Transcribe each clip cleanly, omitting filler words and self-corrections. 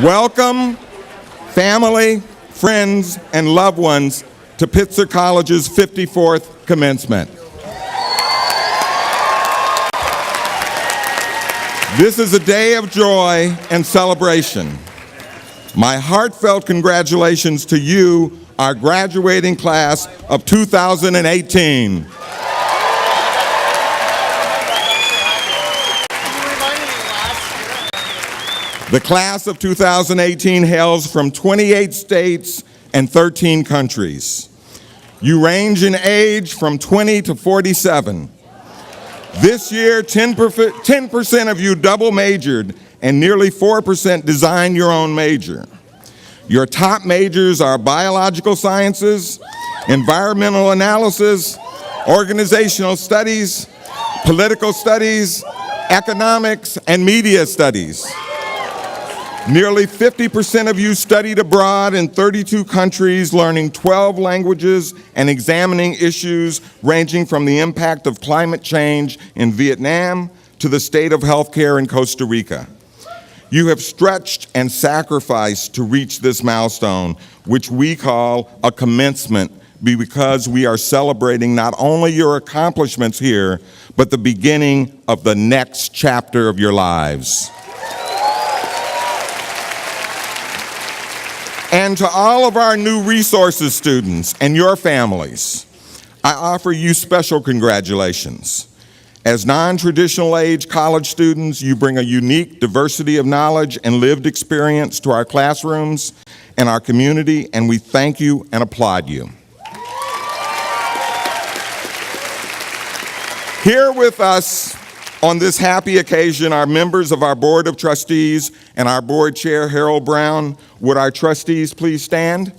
Welcome, family, friends, and loved ones to Pitzer College's 54th commencement. This is a day of joy and celebration. My heartfelt congratulations to you, our graduating class of 2018. The class of 2018 hails from 28 states and 13 countries. You range in age from 20 to 47. This year, 10% of you double majored and nearly 4% designed your own major. Your top majors are biological sciences, environmental analysis, organizational studies, political studies, economics, and media studies. Nearly 50% of you studied abroad in 32 countries, learning 12 languages and examining issues ranging from the impact of climate change in Vietnam to the state of healthcare in Costa Rica. You have stretched and sacrificed to reach this milestone, which we call a commencement, because we are celebrating not only your accomplishments here, but the beginning of the next chapter of your lives. And to all of our new resources students and your families, I offer you special congratulations. As non-traditional age college students, you bring a unique diversity of knowledge and lived experience to our classrooms and our community, and we thank you and applaud you. Here with us on this happy occasion are members of our Board of Trustees and our Board Chair, Harold Brown. Would our trustees please stand?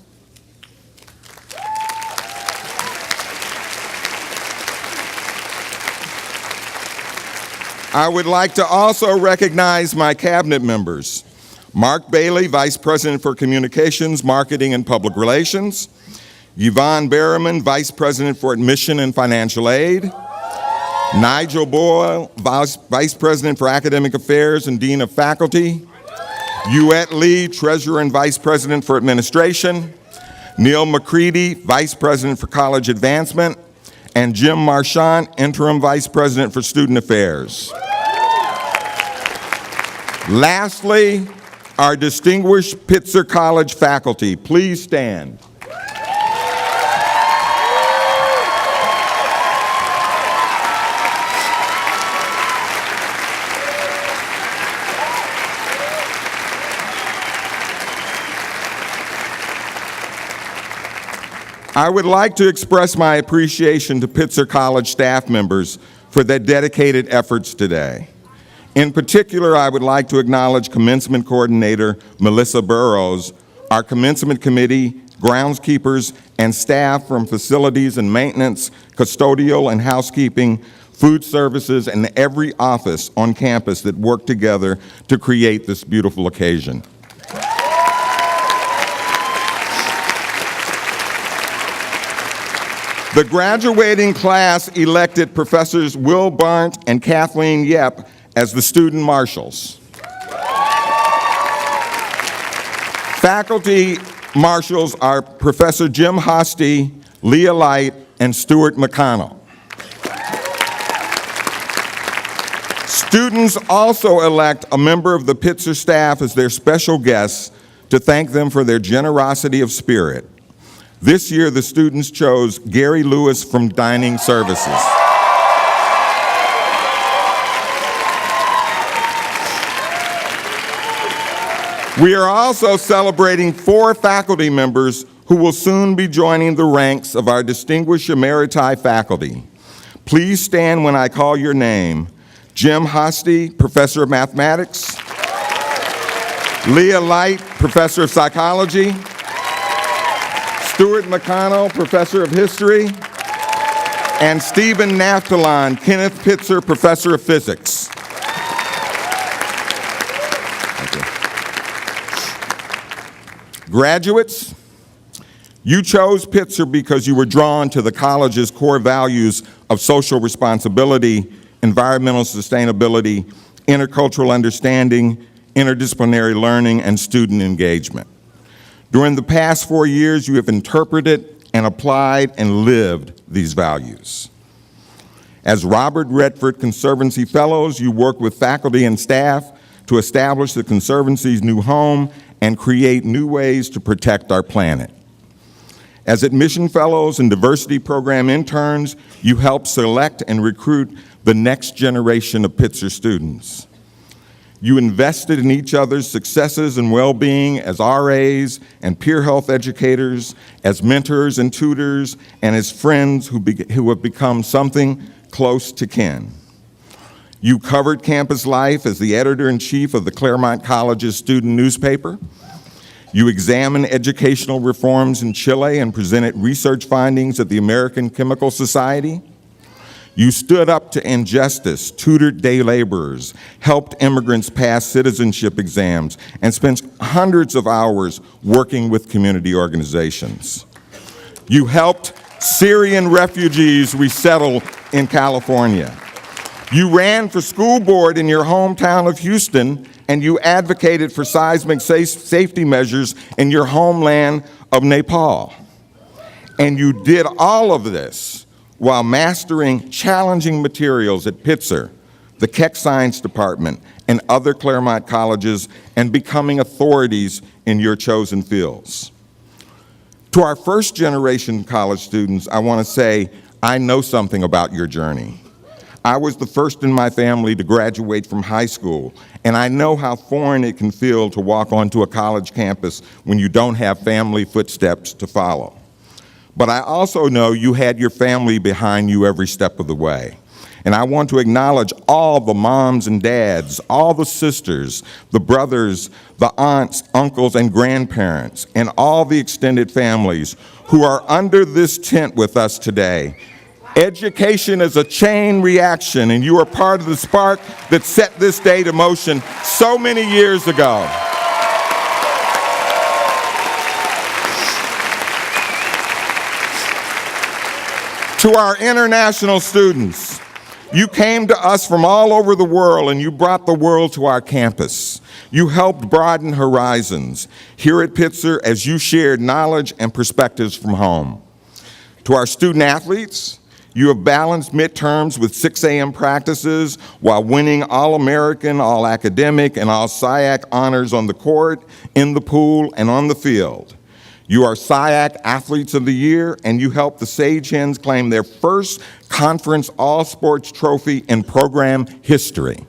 I would like to also recognize my cabinet members. Mark Bailey, Vice President for Communications, Marketing, and Public Relations. Yvonne Berriman, Vice President for Admission and Financial Aid. Nigel Boyle, Vice President for Academic Affairs and Dean of Faculty. Yuette Lee, Treasurer and Vice President for Administration. Neil McCready, Vice President for College Advancement. And Jim Marchant, Interim Vice President for Student Affairs. Lastly, our distinguished Pitzer College faculty, please stand. I would like to express my appreciation to Pitzer College staff members for their dedicated efforts today. In particular, I would like to acknowledge Commencement Coordinator Melissa Burrows, our Commencement Committee, groundskeepers, and staff from facilities and maintenance, custodial and housekeeping, food services, and every office on campus that worked together to create this beautiful occasion. The graduating class elected Professors Will Barnt and Kathleen Yep as the student marshals. Faculty marshals are Professor Jim Hosty, Leah Light, and Stuart McConnell. Students also elect a member of the Pitzer staff as their special guest to thank them for their generosity of spirit. This year, the students chose Gary Lewis from Dining Services. We are also celebrating 4 faculty members who will soon be joining the ranks of our distinguished emeriti faculty. Please stand when I call your name. Jim Hosty, Professor of Mathematics. Leah Light, Professor of Psychology. Stuart McConnell, Professor of History, and Stephen Naftalon, Kenneth Pitzer, Professor of Physics. Graduates, you chose Pitzer because you were drawn to the college's core values of social responsibility, environmental sustainability, intercultural understanding, interdisciplinary learning, and student engagement. During the past 4 years, you have interpreted and applied and lived these values. As Robert Redford Conservancy Fellows, you work with faculty and staff to establish the Conservancy's new home and create new ways to protect our planet. As Admission Fellows and Diversity Program interns, you help select and recruit the next generation of Pitzer students. You invested in each other's successes and well-being as RAs and peer health educators, as mentors and tutors, and as friends who have become something close to kin. You covered campus life as the editor-in-chief of the Claremont College's student newspaper. You examined educational reforms in Chile and presented research findings at the American Chemical Society. You stood up to injustice, tutored day laborers, helped immigrants pass citizenship exams, and spent hundreds of hours working with community organizations. You helped Syrian refugees resettle in California. You ran for school board in your hometown of Houston, and you advocated for seismic safety measures in your homeland of Nepal. And you did all of this while mastering challenging materials at Pitzer, the Keck Science Department, and other Claremont colleges, and becoming authorities in your chosen fields. To our first generation college students, I want to say, I know something about your journey. I was the first in my family to graduate from high school, and I know how foreign it can feel to walk onto a college campus when you don't have family footsteps to follow. But I also know you had your family behind you every step of the way. And I want to acknowledge all the moms and dads, all the sisters, the brothers, the aunts, uncles, and grandparents, and all the extended families who are under this tent with us today. Education is a chain reaction, and you are part of the spark that set this day to motion so many years ago. To our international students, you came to us from all over the world, and you brought the world to our campus. You helped broaden horizons here at Pitzer as you shared knowledge and perspectives from home. To our student athletes, you have balanced midterms with 6 a.m. practices while winning All-American, All-Academic, and All-SIAC honors on the court, in the pool, and on the field. You are SIAC Athletes of the Year, and you helped the Sage Hens claim their first conference all-sports trophy in program history.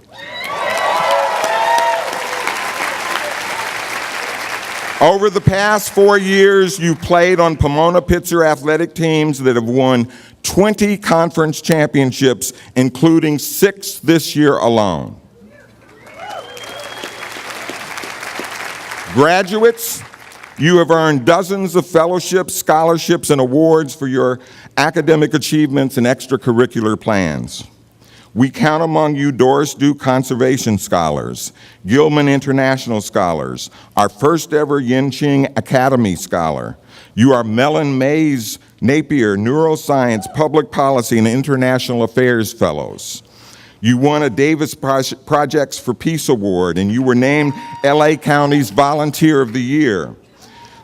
Over the past 4 years, you played on Pomona Pitzer athletic teams that have won 20 conference championships, including 6 this year alone. Graduates, you have earned dozens of fellowships, scholarships, and awards for your academic achievements and extracurricular plans. We count among you Doris Duke Conservation Scholars, Gilman International Scholars, our first ever Yenching Academy Scholar. You are Mellon Mays Napier Neuroscience, Public Policy, and International Affairs Fellows. You won a Davis Projects for Peace Award, and you were named LA County's Volunteer of the Year.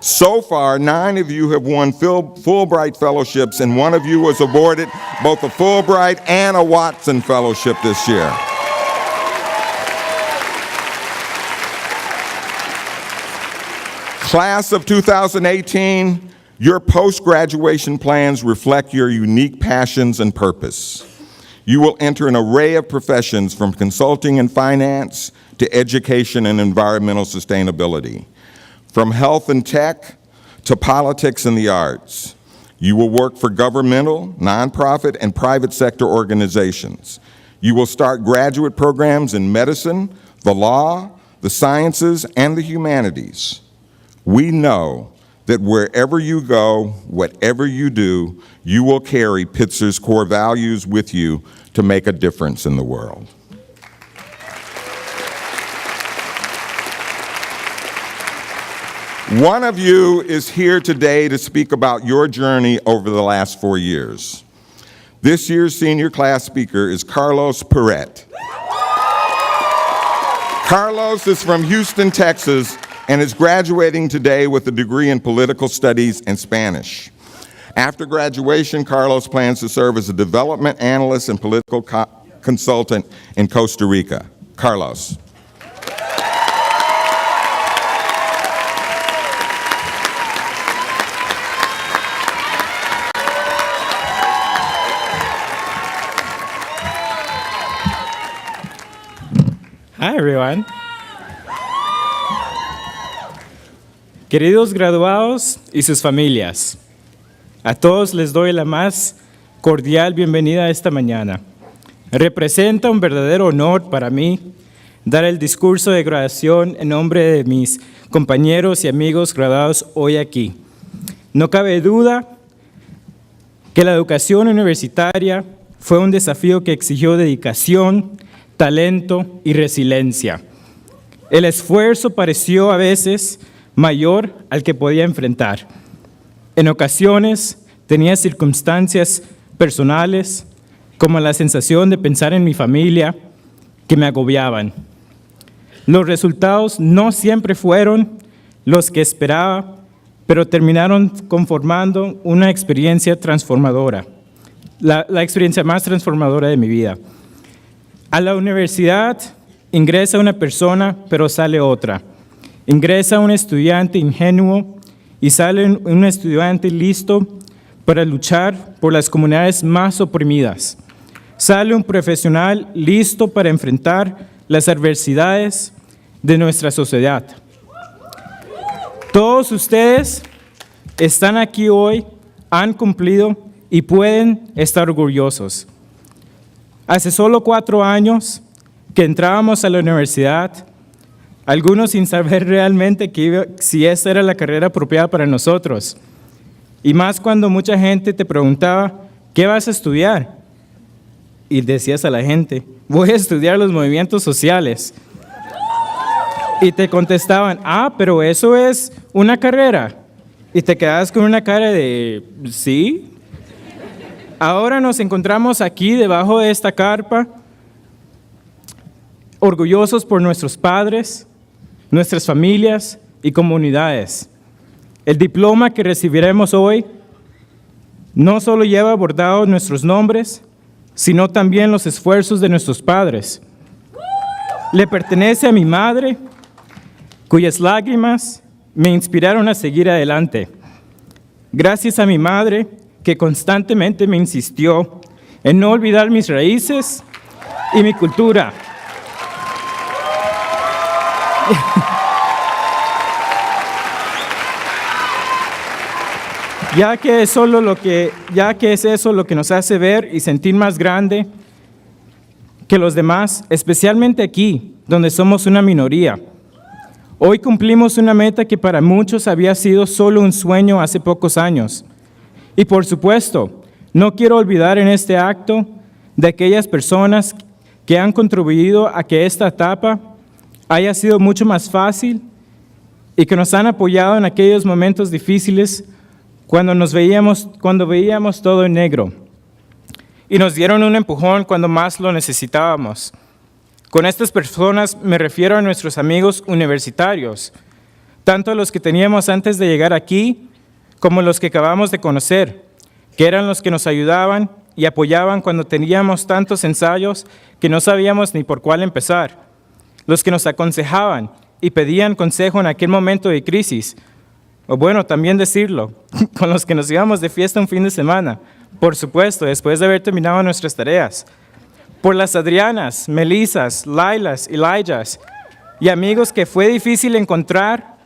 So far, 9 of you have won Fulbright Fellowships, and 1 of you was awarded both a Fulbright and a Watson Fellowship this year. Class of 2018, your post-graduation plans reflect your unique passions and purpose. You will enter an array of professions from consulting and finance to education and environmental sustainability. From health and tech to politics and the arts, you will work for governmental, nonprofit, and private sector organizations. You will start graduate programs in medicine, the law, the sciences, and the humanities. We know that wherever you go, whatever you do, you will carry Pitzer's core values with you to make a difference in the world. One of you is here today to speak about your journey over the last 4 years. This year's senior class speaker is Carlos Perret. Carlos is from Houston, Texas, and is graduating today with a degree in political studies and Spanish. After graduation, Carlos plans to serve as a development analyst and political consultant in Costa Rica. Carlos. Hi, everyone. Queridos graduados y sus familias, a todos les doy la más cordial bienvenida esta mañana. Representa un verdadero honor para mí dar el discurso de graduación en nombre de mis compañeros y amigos graduados hoy aquí. No cabe duda que la educación universitaria fue un desafío que exigió dedicación, talento y resiliencia. El esfuerzo pareció a veces mayor al que podía enfrentar. En ocasiones tenía circunstancias personales, como la sensación de pensar en mi familia, que me agobiaban. Los resultados no siempre fueron los que esperaba, pero terminaron conformando una experiencia transformadora, la experiencia más transformadora de mi vida. A la universidad ingresa una persona, pero sale otra. Ingresa un estudiante ingenuo y sale un estudiante listo para luchar por las comunidades más oprimidas. Sale un profesional listo para enfrentar las adversidades de nuestra sociedad. Todos ustedes están aquí hoy, han cumplido y pueden estar orgullosos. Hace solo 4 años que entrábamos a la universidad, algunos sin saber realmente si esa era la carrera apropiada para nosotros. Y más cuando mucha gente te preguntaba, ¿qué vas a estudiar? Y decías a la gente, voy a estudiar los movimientos sociales. Y te contestaban, pero eso es una carrera. Y te quedabas con una cara de, ¿sí? Ahora nos encontramos aquí debajo de esta carpa, orgullosos por nuestros padres, nuestras familias y comunidades. El diploma que recibiremos hoy no solo lleva bordados nuestros nombres, sino también los esfuerzos de nuestros padres. Le pertenece a mi madre, cuyas lágrimas me inspiraron a seguir adelante. Gracias a mi madre, que constantemente me insistió en no olvidar mis raíces y mi cultura. Ya que es eso lo que nos hace ver y sentir más grande que los demás, especialmente aquí, donde somos una minoría. Hoy cumplimos una meta que para muchos había sido solo un sueño hace pocos años. Y por supuesto, no quiero olvidar en este acto de aquellas personas que han contribuido a que esta etapa haya sido mucho más fácil y que nos han apoyado en aquellos momentos difíciles cuando veíamos todo en negro y nos dieron un empujón cuando más lo necesitábamos. Con estas personas me refiero a nuestros amigos universitarios, tanto los que teníamos antes de llegar aquí como los que acabamos de conocer, que eran los que nos ayudaban y apoyaban cuando teníamos tantos ensayos que no sabíamos ni por cuál empezar, los que nos aconsejaban y pedían consejo en aquel momento de crisis, o bueno, también decirlo, con los que nos íbamos de fiesta un fin de semana, por supuesto, después de haber terminado nuestras tareas, por las Adrianas, Melisas, Lailas y Elijahs, y amigos que fue difícil encontrar,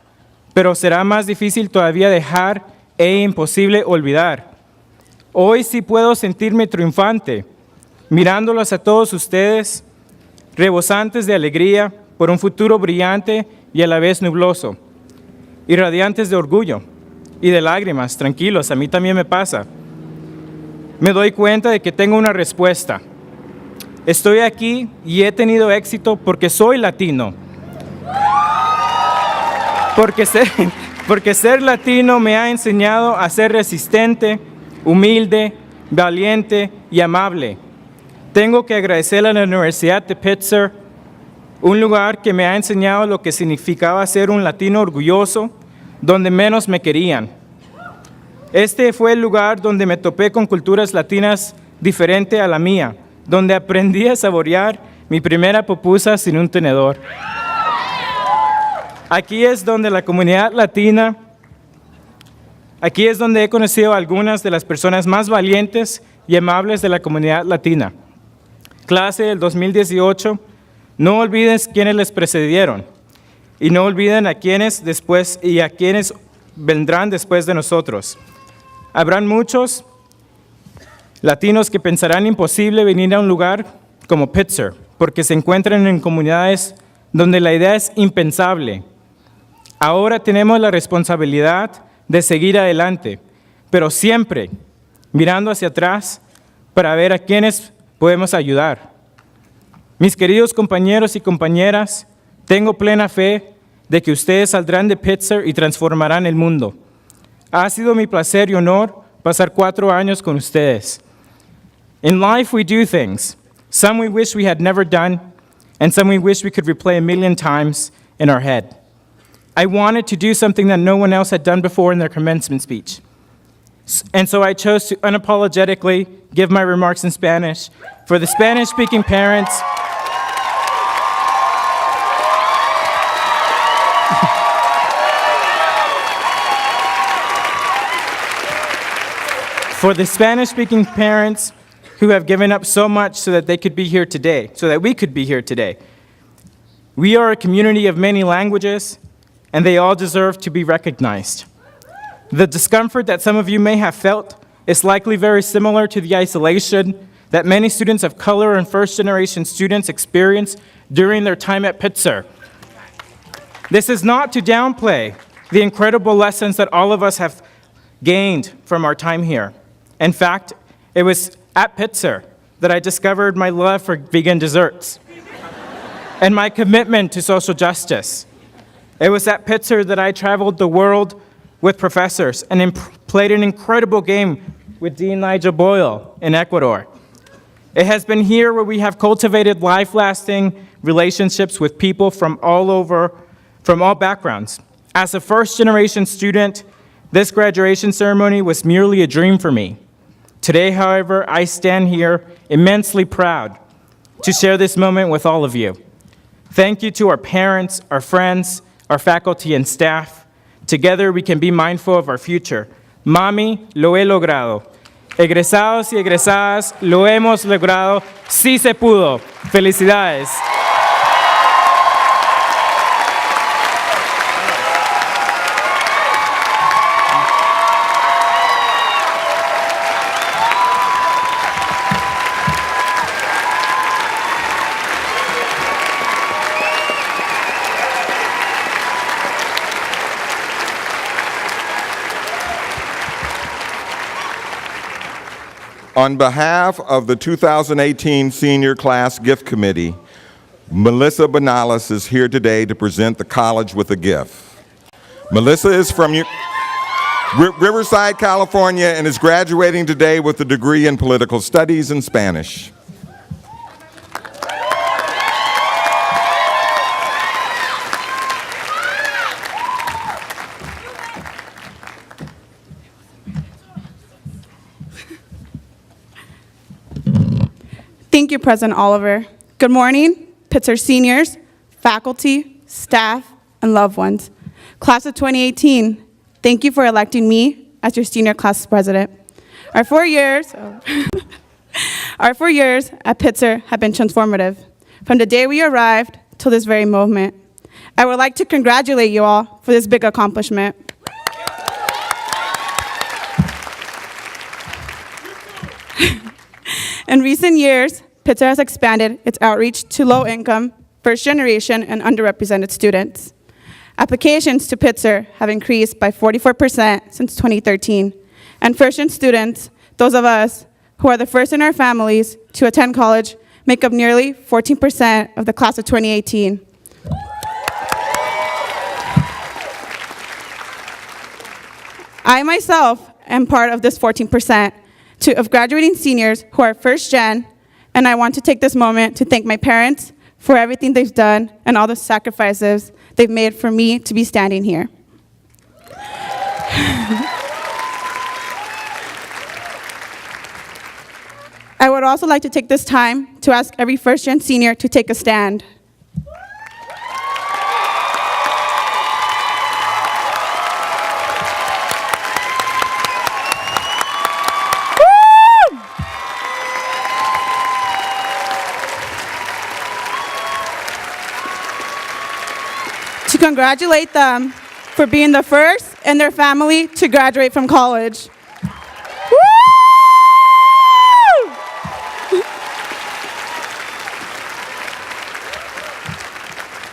pero será más difícil todavía dejar e imposible olvidar. Hoy sí puedo sentirme triunfante, mirándolos a todos ustedes, rebosantes de alegría por un futuro brillante y a la vez nubloso, y radiantes de orgullo y de lágrimas. Tranquilos, a mí también me pasa. Me doy cuenta de que tengo una respuesta. Estoy aquí y he tenido éxito porque soy latino. Porque ser latino me ha enseñado a ser resistente, humilde, valiente y amable. Tengo que agradecerle a la Universidad de Pitzer un lugar que me ha enseñado lo que significaba ser un latino orgulloso, donde menos me querían. Este fue el lugar donde me topé con culturas latinas diferentes a la mía, donde aprendí a saborear mi primera pupusa sin un tenedor. Aquí es donde la comunidad latina, aquí es donde he conocido a algunas de las personas más valientes y amables de la comunidad latina. Clase del 2018, no olvides quienes les precedieron y no olviden a quienes después y a quienes vendrán después de nosotros. Habrán muchos latinos que pensarán imposible venir a un lugar como Pitzer, porque se encuentran en comunidades donde la idea es impensable. Ahora tenemos la responsabilidad de seguir adelante, pero siempre mirando hacia atrás para ver a quienes podemos ayudar. Mis queridos compañeros y compañeras, tengo plena fe de que ustedes saldrán de Pitzer y transformarán el mundo. Ha sido mi placer y honor pasar 4 años con ustedes. In life we do things, some we wish we had never done, and some we wish we could replay a million times in our head. I wanted to do something that no one else had done before in their commencement speech. And so I chose to unapologetically give my remarks in Spanish for the Spanish-speaking parents, for the Spanish-speaking parents who have given up so much so that they could be here today, so that we could be here today. We are a community of many languages, and they all deserve to be recognized. The discomfort that some of you may have felt is likely very similar to the isolation that many students of color and first-generation students experience during their time at Pitzer. This is not to downplay the incredible lessons that all of us have gained from our time here. In fact, it was at Pitzer that I discovered my love for vegan desserts and my commitment to social justice. It was at Pitzer that I traveled the world with professors and played an incredible game with Dean Nigel Boyle in Ecuador. It has been here where we have cultivated life-lasting relationships with people from all backgrounds. As a first-generation student, this graduation ceremony was merely a dream for me. Today, however, I stand here immensely proud to share this moment with all of you. Thank you to our parents, our friends, our faculty and staff. Together we can be mindful of our future. Mami, lo he logrado. Egresados y egresadas, lo hemos logrado. Sí se pudo. Felicidades. On behalf of the 2018 Senior Class Gift Committee, Melissa Benalis is here today to present the college with a gift. Melissa is from Riverside, California, and is graduating today with a degree in political studies and Spanish. Thank you, President Oliver. Good morning, Pitzer seniors, faculty, staff, and loved ones. Class of 2018, thank you for electing me as your senior class president. Our 4 years at Pitzer have been transformative, from the day we arrived till this very moment. I would like to congratulate you all for this big accomplishment. In recent years, Pitzer has expanded its outreach to low-income, first-generation, and underrepresented students. Applications to Pitzer have increased by 44% since 2013, and first-gen students, those of us who are the first in our families to attend college, make up nearly 14% of the class of 2018. I myself am part of this 14% of graduating seniors who are first gen, and I want to take this moment to thank my parents for everything they've done and all the sacrifices they've made for me to be standing here. I would also like to take this time to ask every first-gen senior to take a stand. To congratulate them for being the first in their family to graduate from college. Woo!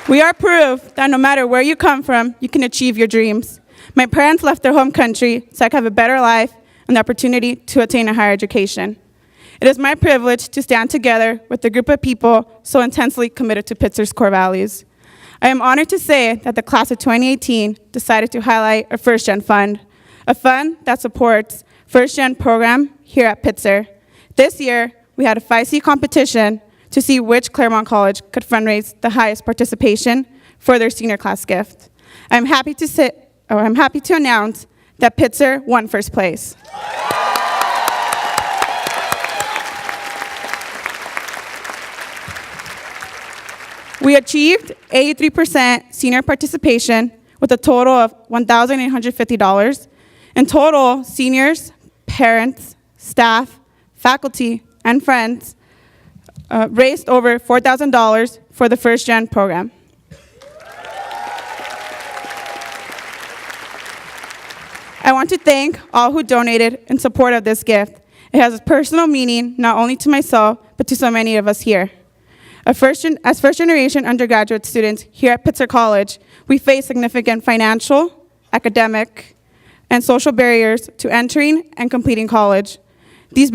We are proof that no matter where you come from, you can achieve your dreams. My parents left their home country so I could have a better life and the opportunity to attain a higher education. It is my privilege to stand together with a group of people so intensely committed to Pitzer's core values. I am honored to say that the class of 2018 decided to highlight a first-gen fund, a fund that supports first-gen program here at Pitzer. This year, we had a 5C competition to see which Claremont College could fundraise the highest participation for their senior class gift. I'm happy to announce that Pitzer won first place. We achieved 83% senior participation with a total of $1,850. In total, seniors, parents, staff, faculty, and friends raised over $4,000 for the first-gen program. I want to thank all who donated in support of this gift. It has a personal meaning not only to myself, but to so many of us here. As first-generation undergraduate students here at Pitzer College, we face significant financial, academic, and social barriers to entering and completing college. These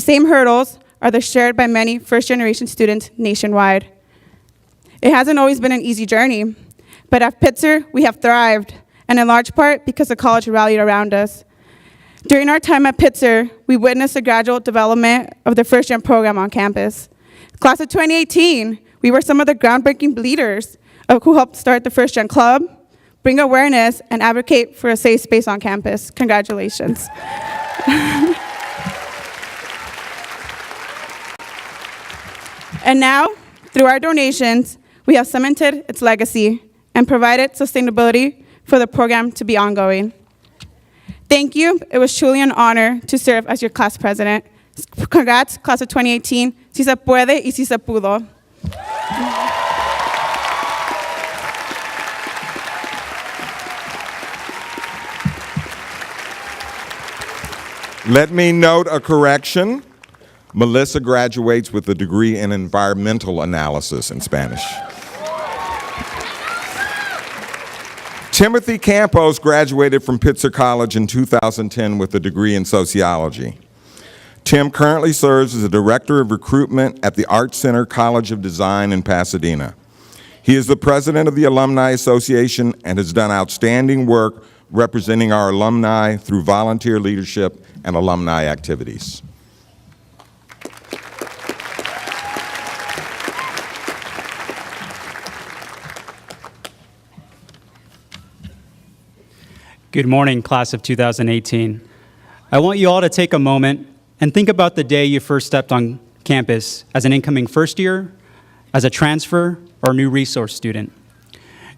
same hurdles are shared by many first-generation students nationwide. It hasn't always been an easy journey, but at Pitzer, we have thrived, and in large part because the college rallied around us. During our time at Pitzer, we witnessed the gradual development of the first-gen program on campus. Class of 2018, we were some of the groundbreaking leaders who helped start the First Gen Club, bring awareness, and advocate for a safe space on campus. Congratulations. And now, through our donations, we have cemented its legacy and provided sustainability for the program to be ongoing. Thank you. It was truly an honor to serve as your class president. Congrats, class of 2018. Si se puede y si se pudo. Let me note a correction. Melissa graduates with a degree in environmental analysis in Spanish. Timothy Campos graduated from Pitzer College in 2010 with a degree in sociology. Tim currently serves as the Director of Recruitment at the Art Center College of Design in Pasadena. He is the President of the Alumni Association and has done outstanding work representing our alumni through volunteer leadership and alumni activities. Good morning, class of 2018. I want you all to take a moment and think about the day you first stepped on campus as an incoming first year, as a transfer, or new resource student.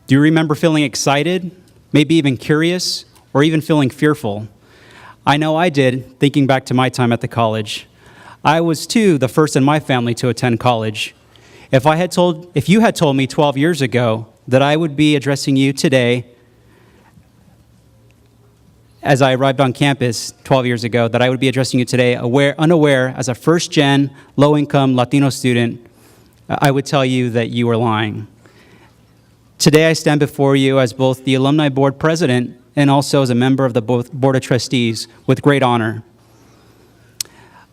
Do you remember feeling excited, maybe even curious, or even feeling fearful? I know I did, thinking back to my time at the college. I was, too, the first in my family to attend college. If you had told me 12 years ago that I would be addressing you today as I arrived on campus 12 years ago, that I would be addressing you today unaware as a first-gen, low-income Latino student, I would tell you that you were lying. Today I stand before you as both the Alumni Board President and also as a member of the Board of Trustees with great honor.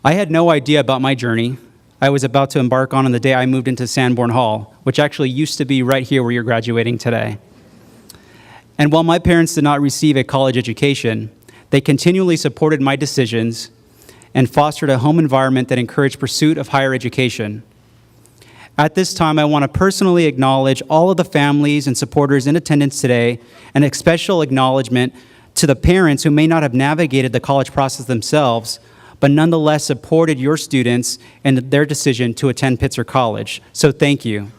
I had no idea about my journey I was about to embark on the day I moved into Sanborn Hall, which actually used to be right here where you're graduating today. And while my parents did not receive a college education, they continually supported my decisions and fostered a home environment that encouraged pursuit of higher education. At this time, I want to personally acknowledge all of the families and supporters in attendance today, and a special acknowledgement to the parents who may not have navigated the college process themselves, but nonetheless supported your students in their decision to attend Pitzer College. So thank you.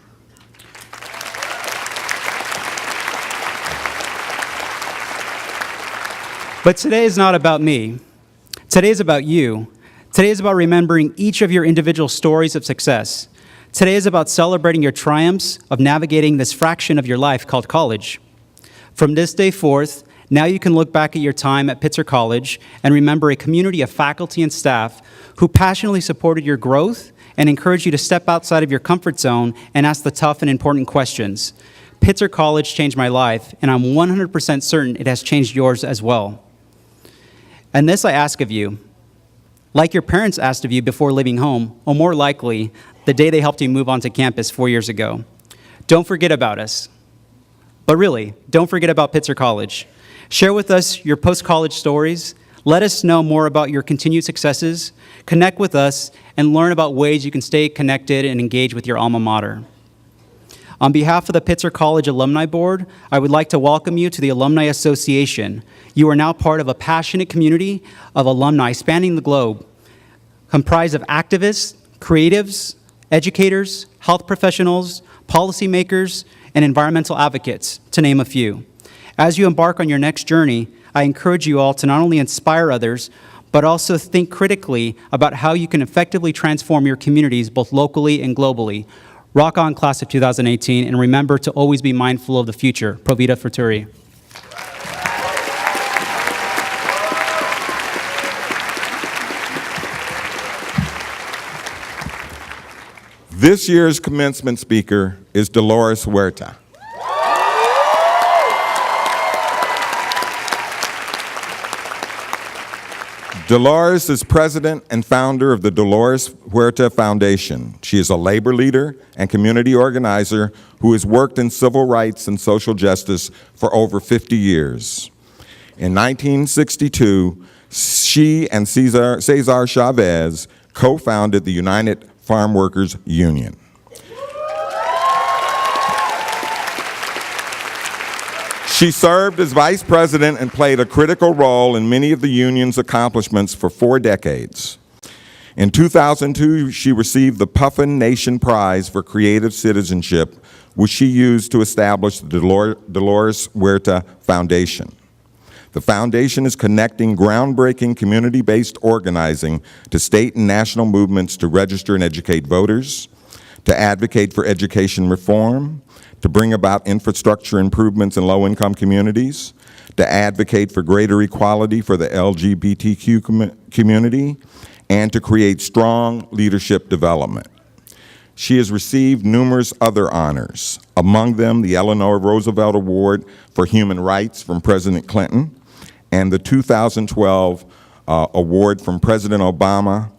But today is not about me. Today is about you. Today is about remembering each of your individual stories of success. Today is about celebrating your triumphs of navigating this fraction of your life called college. From this day forth, now you can look back at your time at Pitzer College and remember a community of faculty and staff who passionately supported your growth and encouraged you to step outside of your comfort zone and ask the tough and important questions. Pitzer College changed my life, and I'm 100% certain it has changed yours as well. And this I ask of you, like your parents asked of you before leaving home, or more likely, the day they helped you move onto campus 4 years ago. Don't forget about us. But really, don't forget about Pitzer College. Share with us your post-college stories. Let us know more about your continued successes. Connect with us and learn about ways you can stay connected and engage with your alma mater. On behalf of the Pitzer College Alumni Board, I would like to welcome you to the Alumni Association. You are now part of a passionate community of alumni spanning the globe, comprised of activists, creatives, educators, health professionals, policymakers, and environmental advocates, to name a few. As you embark on your next journey, I encourage you all to not only inspire others, but also think critically about how you can effectively transform your communities both locally and globally. Rock on, class of 2018, and remember to always be mindful of the future. Pro Vida Futuri. This year's commencement speaker is Dolores Huerta. Dolores is president and founder of the Dolores Huerta Foundation. She is a labor leader and community organizer who has worked in civil rights and social justice for over 50 years. In 1962, she and Cesar Chavez co-founded the United Farm Workers Union. She served as vice president and played a critical role in many of the union's accomplishments for 4 decades. In 2002, she received the Puffin Nation Prize for Creative Citizenship, which she used to establish the Dolores Huerta Foundation. The foundation is connecting groundbreaking community-based organizing to state and national movements to register and educate voters, to advocate for education reform, to bring about infrastructure improvements in low-income communities, to advocate for greater equality for the LGBTQ community, and to create strong leadership development. She has received numerous other honors, among them the Eleanor Roosevelt Award for Human Rights from President Clinton, and the 2012 award from President Obama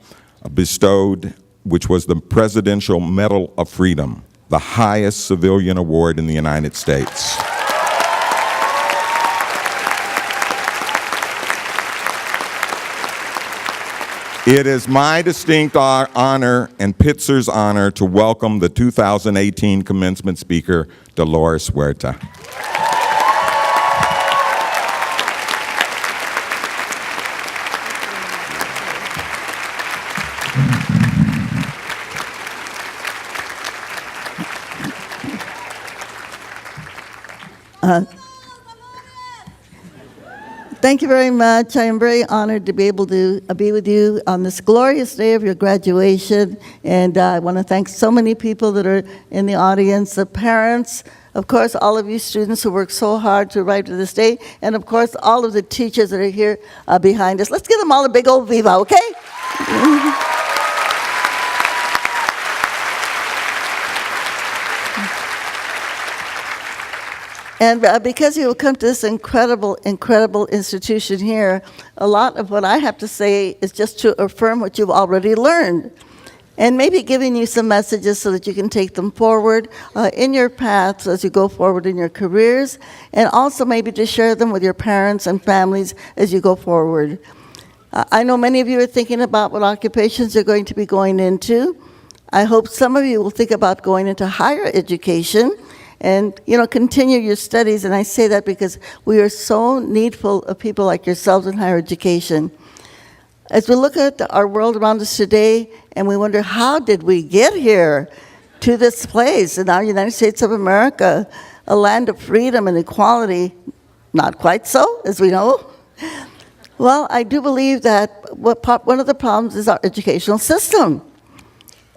bestowed, which was the Presidential Medal of Freedom, the highest civilian award in the United States. It is my distinct honor and Pitzer's honor to welcome the 2018 commencement speaker, Dolores Huerta. Thank you very much. I am very honored to be able to be with you on this glorious day of your graduation. And I want to thank so many people that are in the audience, the parents, of course, all of you students who worked so hard to arrive to this day, and of course, all of the teachers that are here behind us. Let's give them all a big old viva, okay? And because you will come to this incredible, incredible institution here, a lot of what I have to say is just to affirm what you've already learned. And maybe giving you some messages so that you can take them forward in your paths as you go forward in your careers, and also maybe to share them with your parents and families as you go forward. I know many of you are thinking about what occupations you're going to be going into. I hope some of you will think about going into higher education and, continue your studies. And I say that because we are so needful of people like yourselves in higher education. As we look at our world around us today, and we wonder, how did we get here to this place in our United States of America, a land of freedom and equality? Not quite so, as we know. Well, I do believe that one of the problems is our educational system.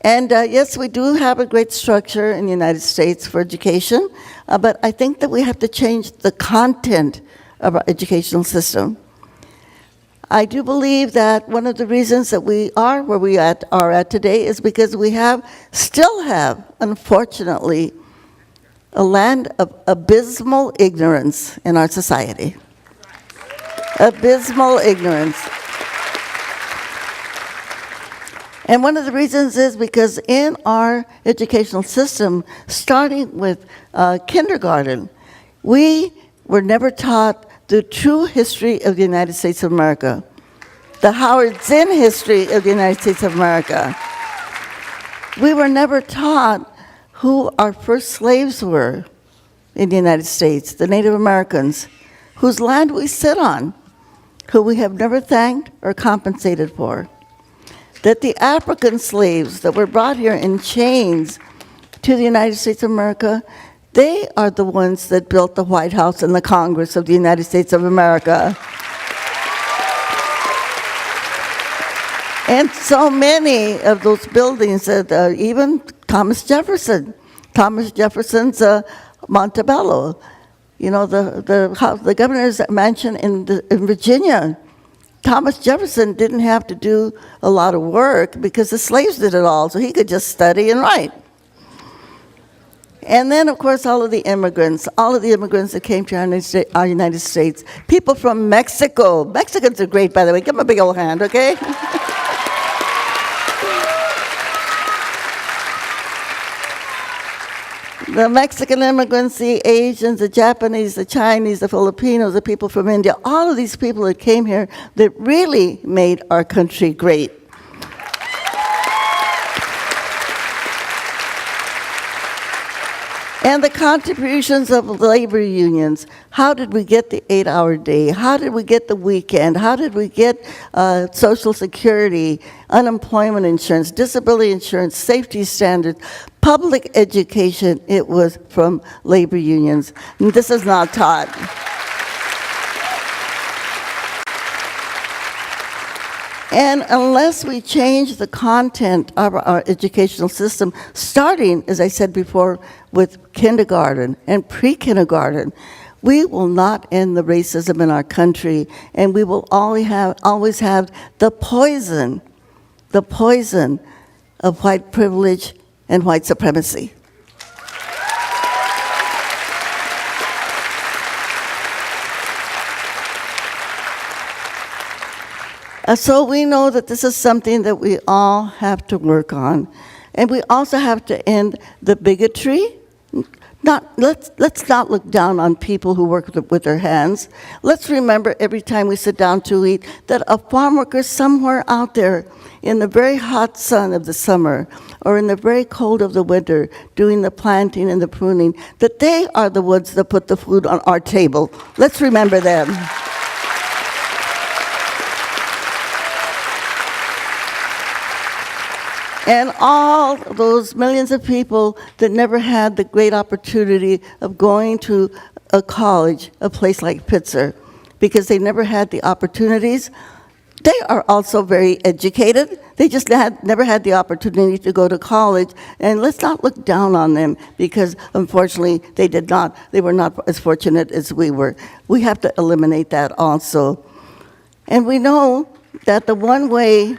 And yes, we do have a great structure in the United States for education, but I think that we have to change the content of our educational system. I do believe that one of the reasons that we are where we are at today is because we still have, unfortunately, a land of abysmal ignorance in our society. Abysmal ignorance. And one of the reasons is because in our educational system, starting with kindergarten, we were never taught the true history of the United States of America, the Howard Zinn history of the United States of America. We were never taught who our first slaves were in the United States, the Native Americans, whose land we sit on, who we have never thanked or compensated for. That the African slaves that were brought here in chains to the United States of America, they are the ones that built the White House and the Congress of the United States of America. And so many of those buildings that even Thomas Jefferson's Montebello, the governor's mansion in Virginia, Thomas Jefferson didn't have to do a lot of work because the slaves did it all, so he could just study and write. And then, of course, all of the immigrants that came to our United States, people from Mexico. Mexicans are great, by the way. Give them a big old hand, okay? The Mexican immigrants, the Asians, the Japanese, the Chinese, the Filipinos, the people from India, all of these people that came here that really made our country great. And the contributions of labor unions. How did we get the 8-hour day? How did we get the weekend? How did we get Social Security, unemployment insurance, disability insurance, safety standards, public education? It was from labor unions. And this is not taught. And unless we change the content of our educational system, starting, as I said before, with kindergarten and pre-kindergarten, we will not end the racism in our country, and we will always have the poison of white privilege and white supremacy. So we know that this is something that we all have to work on. And we also have to end the bigotry. Let's not look down on people who work with their hands. Let's remember every time we sit down to eat that a farm worker somewhere out there in the very hot sun of the summer or in the very cold of the winter doing the planting and the pruning, that they are the ones that put the food on our table. Let's remember them. And all those millions of people that never had the great opportunity of going to a college, a place like Pitzer, because they never had the opportunities. They are also very educated. They just never had the opportunity to go to college. And let's not look down on them because, unfortunately, they were not as fortunate as we were. We have to eliminate that also. And we know that the one way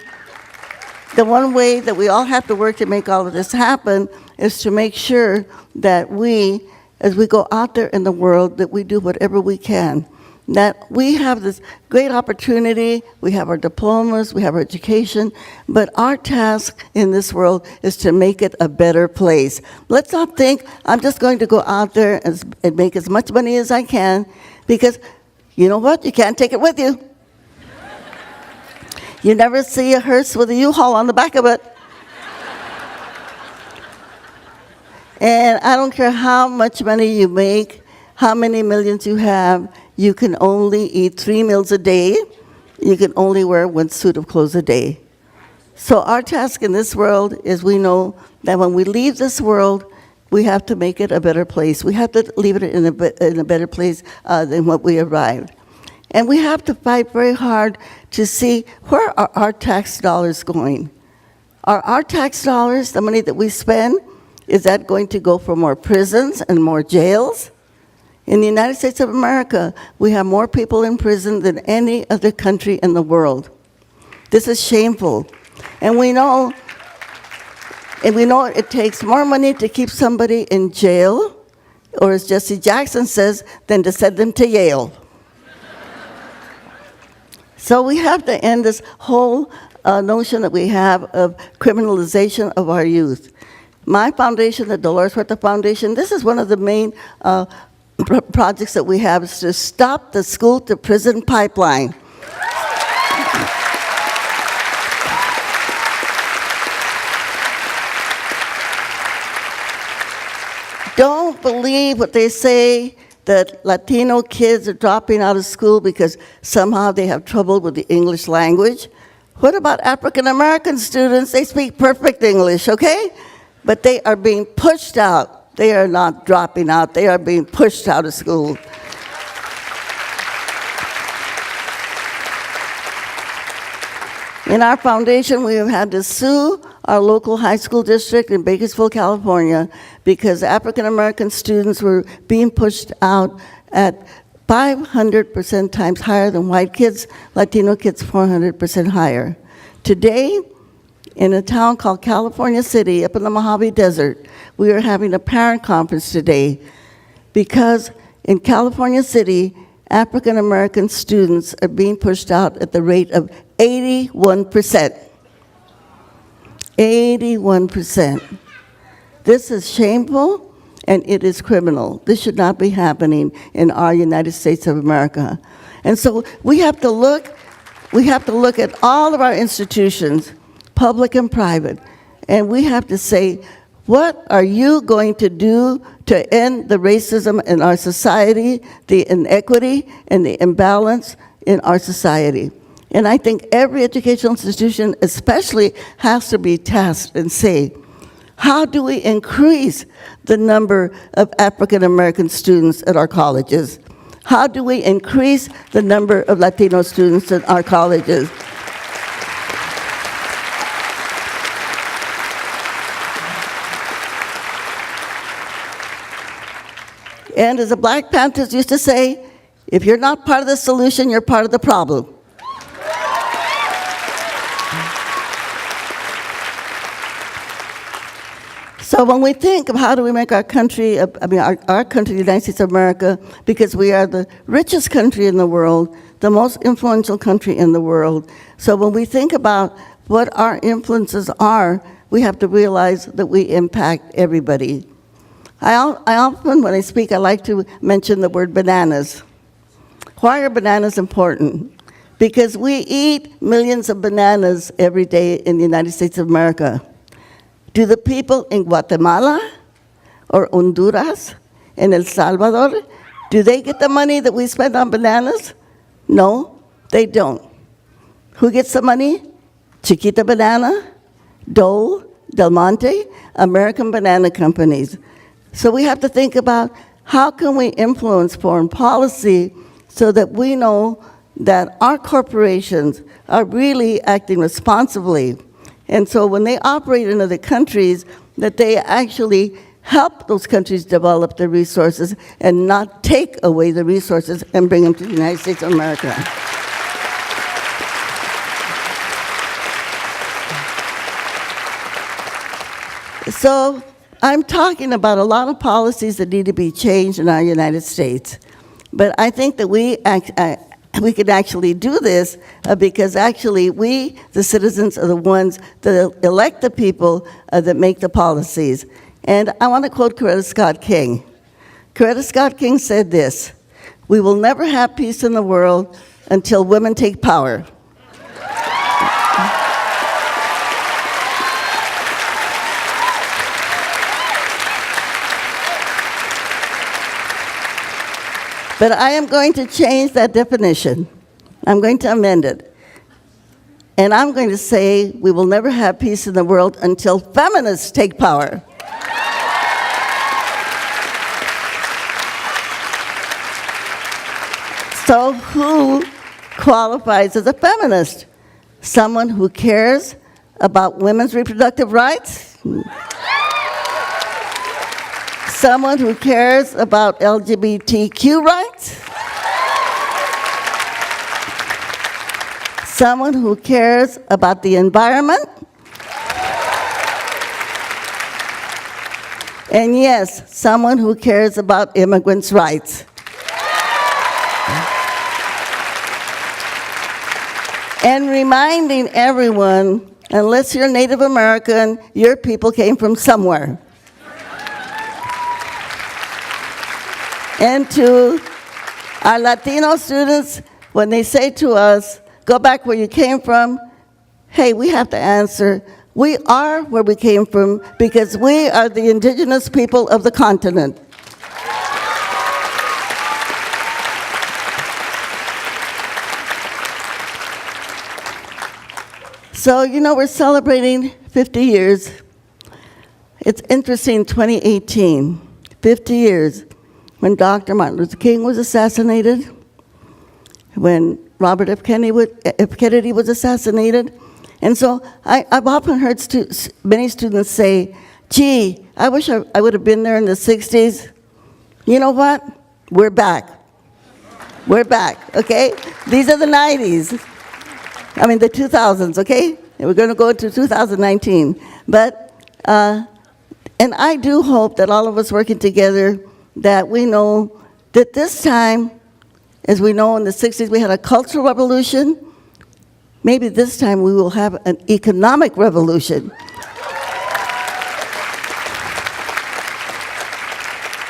that we all have to work to make all of this happen is to make sure that we, as we go out there in the world, that we do whatever we can. That we have this great opportunity, we have our diplomas, we have our education, but our task in this world is to make it a better place. Let's not think, I'm just going to go out there and make as much money as I can, because you know what? You can't take it with you. You never see a hearse with a U-Haul on the back of it. And I don't care how much money you make, how many millions you have, you can only eat 3 meals a day. You can only wear 1 suit of clothes a day. So our task in this world is we know that when we leave this world, we have to make it a better place. We have to leave it in a better place than what we arrived. And we have to fight very hard to see where are our tax dollars going. Are our tax dollars, the money that we spend, is that going to go for more prisons and more jails? In the United States of America, we have more people in prison than any other country in the world. This is shameful. And we know it takes more money to keep somebody in jail, or as Jesse Jackson says, than to send them to Yale. So we have to end this whole notion that we have of criminalization of our youth. My foundation, the Dolores Huerta Foundation, this is one of the main projects that we have, is to stop the school-to-prison pipeline. Don't believe what they say, that Latino kids are dropping out of school because somehow they have trouble with the English language. What about African American students? They speak perfect English, okay? But they are being pushed out. They are not dropping out. They are being pushed out of school. In our foundation, we have had to sue our local high school district in Bakersfield, California, because African American students were being pushed out at 500% times higher than white kids, Latino kids 400% higher. Today, in a town called California City, up in the Mojave Desert, we are having a parent conference today because in California City, African American students are being pushed out at the rate of 81%. 81%. This is shameful and it is criminal. This should not be happening in our United States of America. And so we have to look at all of our institutions, public and private, and we have to say, what are you going to do to end the racism in our society, the inequity and the imbalance in our society? And I think every educational institution especially has to be tasked and say, how do we increase the number of African American students at our colleges? How do we increase the number of Latino students at our colleges? And as the Black Panthers used to say, if you're not part of the solution, you're part of the problem. So when we think of how do we make our country, our country, the United States of America, because we are the richest country in the world, the most influential country in the world. So when we think about what our influences are, we have to realize that we impact everybody. I often, when I speak, I like to mention the word bananas. Why are bananas important? Because we eat millions of bananas every day in the United States of America. Do the people in Guatemala or Honduras and El Salvador, do they get the money that we spend on bananas? No, they don't. Who gets the money? Chiquita Banana, Dole, Del Monte, American banana companies. So we have to think about how can we influence foreign policy so that we know that our corporations are really acting responsibly. And so when they operate in other countries, that they actually help those countries develop the resources and not take away the resources and bring them to the United States of America. So I'm talking about a lot of policies that need to be changed in our United States. But I think that we could actually do this because actually we, the citizens, are the ones that elect the people that make the policies. And I want to quote Coretta Scott King. Coretta Scott King said this: "We will never have peace in the world until women take power." But I am going to change that definition. I'm going to amend it. And I'm going to say we will never have peace in the world until feminists take power. So who qualifies as a feminist? Someone who cares about women's reproductive rights? Someone who cares about LGBTQ rights? Someone who cares about the environment? And yes, someone who cares about immigrants' rights. And reminding everyone, unless you're Native American, your people came from somewhere. And to our Latino students, when they say to us, go back where you came from, hey, we have to answer, we are where we came from because we are the indigenous people of the continent. So, you know, we're celebrating 50 years. It's interesting, 2018, 50 years, when Dr. Martin Luther King was assassinated, when Robert F. Kennedy was assassinated. And so I've often heard many students say, gee, I wish I would have been there in the 60s. You know what? We're back. We're back, okay? These are the 90s. I mean, the 2000s, okay? And we're going to go into 2019. But, and I do hope that all of us working together, that we know that this time, as we know in the 60s we had a cultural revolution, maybe this time we will have an economic revolution.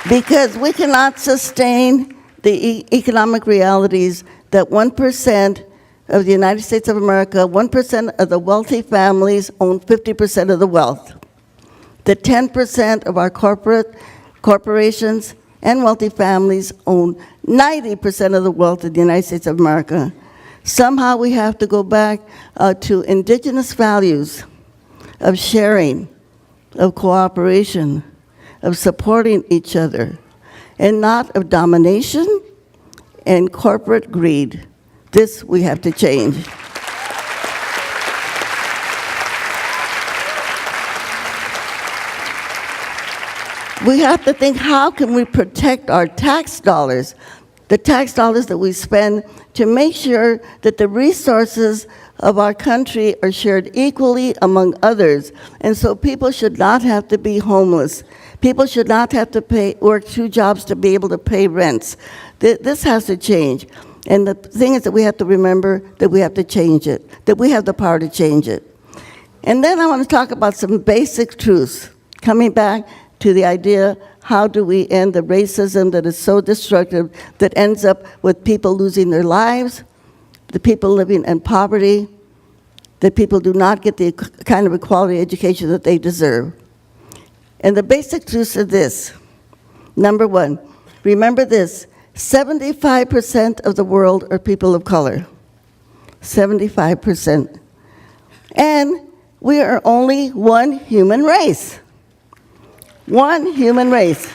Because we cannot sustain the economic realities that 1% of the United States of America, 1% of the wealthy families own 50% of the wealth. That 10% of our corporations and wealthy families own 90% of the wealth in the United States of America. Somehow we have to go back to indigenous values of sharing, of cooperation, of supporting each other, and not of domination and corporate greed. This we have to change. We have to think, how can we protect our tax dollars, the tax dollars that we spend, to make sure that the resources of our country are shared equally among others. And so people should not have to be homeless. People should not have to work 2 jobs to be able to pay rents. This has to change. And the thing is that we have to remember that we have to change it, that we have the power to change it. And then I want to talk about some basic truths, coming back to the idea, how do we end the racism that is so destructive, that ends up with people losing their lives, the people living in poverty, that people do not get the kind of equality education that they deserve. And the basic truths are this. Number 1, remember this, 75% of the world are people of color. 75%. And we are only one human race. One human race.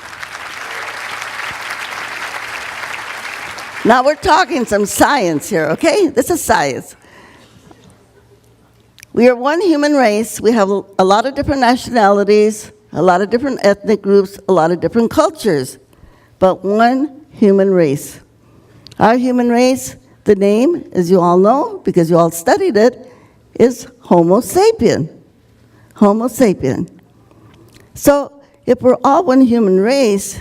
Now we're talking some science here, okay? This is science. We are one human race. We have a lot of different nationalities, a lot of different ethnic groups, a lot of different cultures, but one human race. Our human race, the name, as you all know, because you all studied it, is Homo sapien. Homo sapien. So if we're all one human race,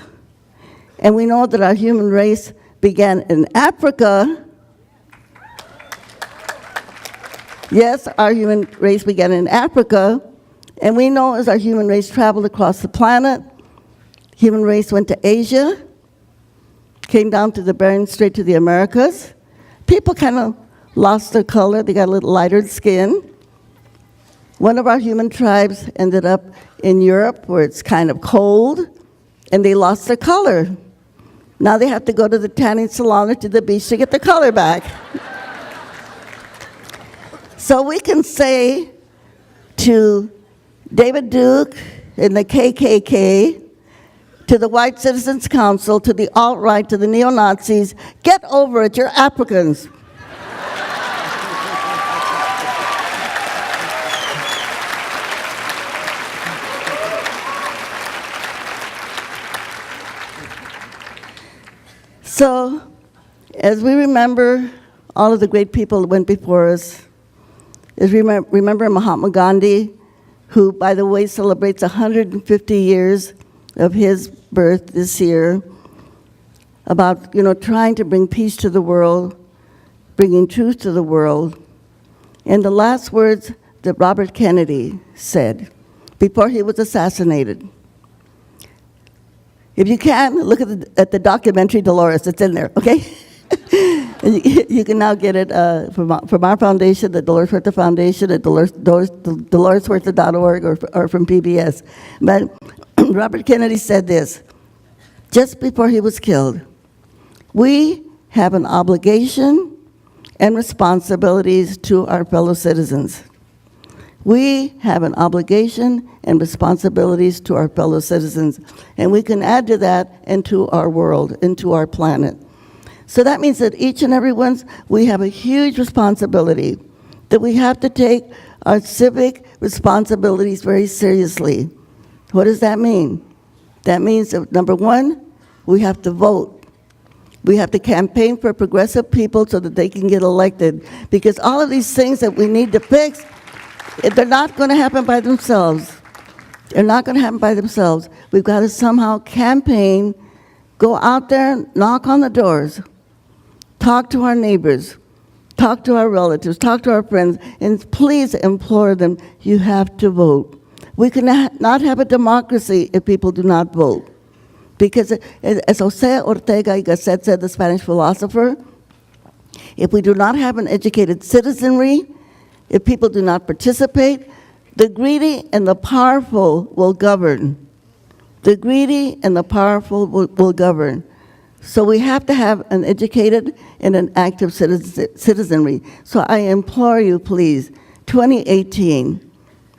and we know that our human race began in Africa, yes, our human race began in Africa, and we know as our human race traveled across the planet, human race went to Asia, came down to the Bering Strait to the Americas. People kind of lost their color, they got a little lighter skin. One of our human tribes ended up in Europe where it's kind of cold, and they lost their color. Now they have to go to the tanning salon or to the beach to get their color back. So we can say to David Duke and the KKK, to the White Citizens Council, to the alt-right, to the neo-Nazis, get over it, you're Africans. So, as we remember all of the great people that went before us, as we remember Mahatma Gandhi, who, by the way, celebrates 150 years of his birth this year, about, trying to bring peace to the world, bringing truth to the world. And the last words that Robert Kennedy said before he was assassinated. If you can, look at the documentary Dolores, it's in there, okay? You can now get it from our foundation, the Dolores Huerta Foundation, at doloreshuerta.org or from PBS. But Robert Kennedy said this, just before he was killed: we have an obligation and responsibilities to our fellow citizens. We have an obligation and responsibilities to our fellow citizens, and we can add to that into our world, into our planet. So that means that each and every one, we have a huge responsibility, that we have to take our civic responsibilities very seriously. What does that mean? That means that, number one, we have to vote. We have to campaign for progressive people so that they can get elected, because all of these things that we need to fix, they're not going to happen by themselves. They're not going to happen by themselves. We've got to somehow campaign, go out there, knock on the doors, talk to our neighbors, talk to our relatives, talk to our friends, and please implore them, you have to vote. We cannot have a democracy if people do not vote. Because as Jose Ortega y Gasset said, the Spanish philosopher, if we do not have an educated citizenry, if people do not participate, the greedy and the powerful will govern. The greedy and the powerful will govern. So we have to have an educated and an active citizenry. So I implore you, please, 2018,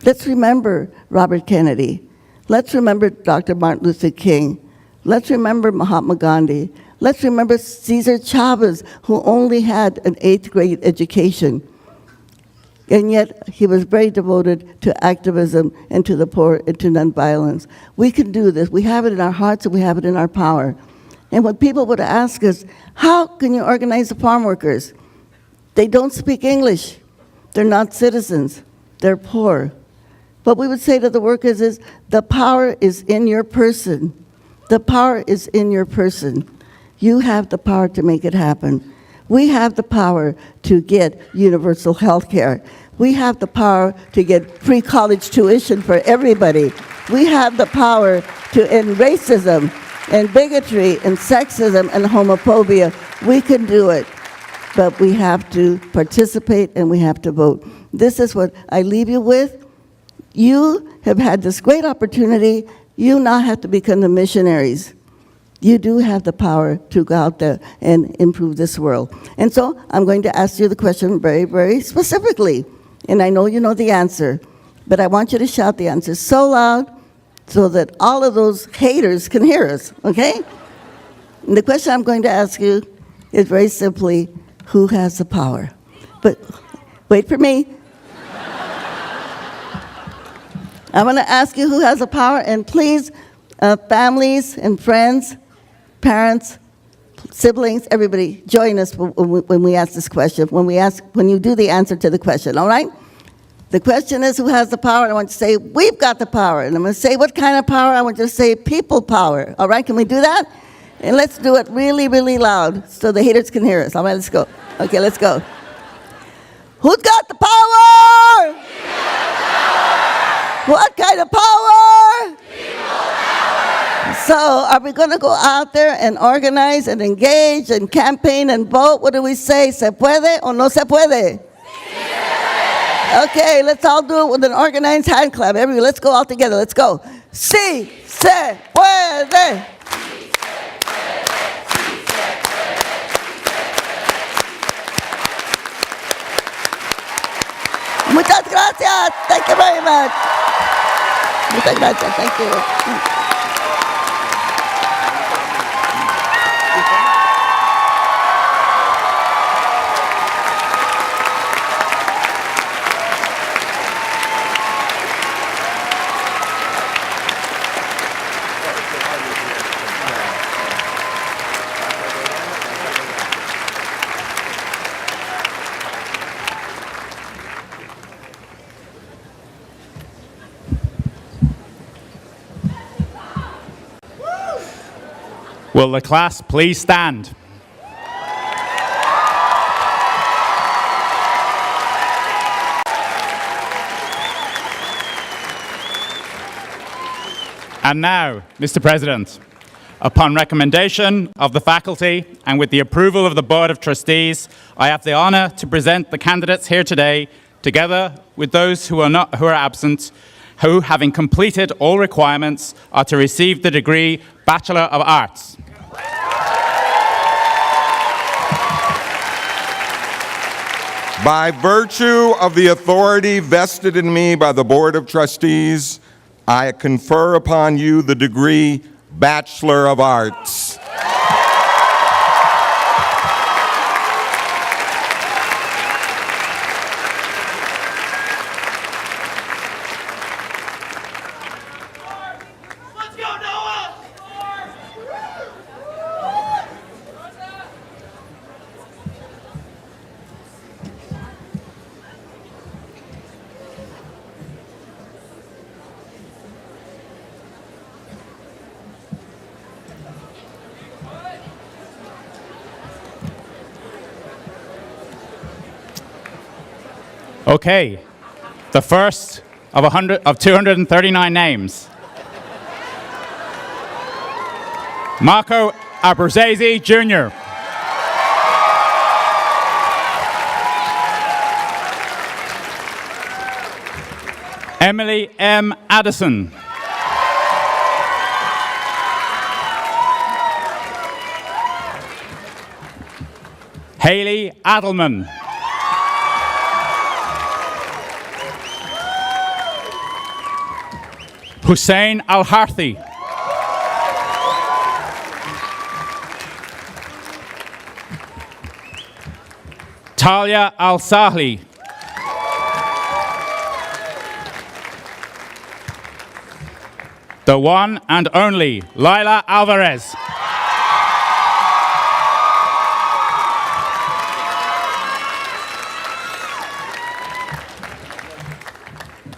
let's remember Robert Kennedy. Let's remember Dr. Martin Luther King. Let's remember Mahatma Gandhi. Let's remember Cesar Chavez, who only had an 8th grade education. And yet, he was very devoted to activism and to the poor and to nonviolence. We can do this. We have it in our hearts and we have it in our power. And when people would ask us, how can you organize the farm workers? They don't speak English. They're not citizens. They're poor. What we would say to the workers is, the power is in your person. The power is in your person. You have the power to make it happen. We have the power to get universal health care. We have the power to get free college tuition for everybody. We have the power to end racism and bigotry and sexism and homophobia. We can do it, but we have to participate and we have to vote. This is what I leave you with. You have had this great opportunity. You now have to become the missionaries. You do have the power to go out there and improve this world. And so I'm going to ask you the question very, very specifically. And I know you know the answer, but I want you to shout the answer so loud so that all of those haters can hear us, okay? And the question I'm going to ask you is very simply, who has the power? But wait for me. I'm going to ask you who has the power, and please, families and friends, parents, siblings, everybody, join us when we ask this question, when you do the answer to the question, all right? The question is, who has the power? And I want you to say, we've got the power. And I'm going to say, what kind of power? I want you to say, people power. All right, can we do that? And let's do it really, really loud so the haters can hear us. All right, let's go. Okay, let's go. Who's got the power? What kind of power? So are we going to go out there and organize and engage and campaign and vote? What do we say? ¿Se puede o no se puede? Okay, let's all do it with an organized hand clap. Everybody, let's go all together. Let's go. Sí se puede. Sí se puede. gracias. Thank you very much. Muchas gracias. Thank you. Will the class please stand? And now, Mr. President, upon recommendation of the faculty and with the approval of the Board of Trustees, I have the honor to present the candidates here today, together with those who are absent, who, having completed all requirements, are to receive the degree Bachelor of Arts. By virtue of the authority vested in me by the Board of Trustees, I confer upon you the degree Bachelor of Arts. Okay, the first of 239 names. Marco Abruzzese Jr. Emily M. Addison. Haley Adelman. Hussein Al-Harthi. Talia Al-Sahli. The one and only Laila Alvarez.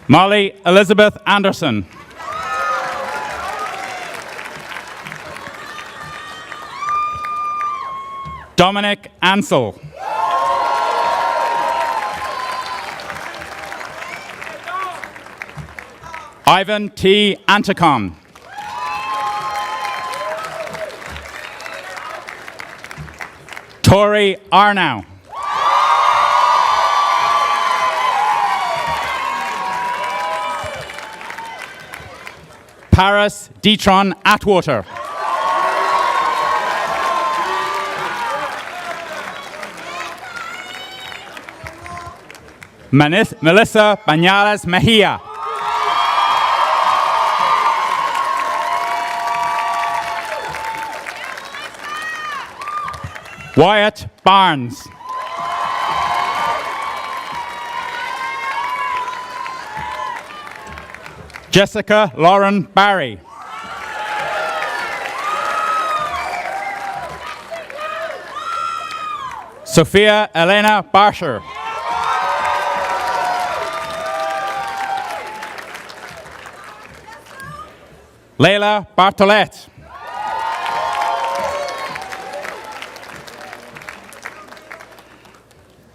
Molly Elizabeth Anderson. Dominic Ansel. Ivan T. Anticon. Tori Arnau. Paris Detron Atwater. Melissa Bañales Mejia. Wyatt Barnes. Jessica Lauren Barry. Sophia Elena Barsher. Leila Bartolet.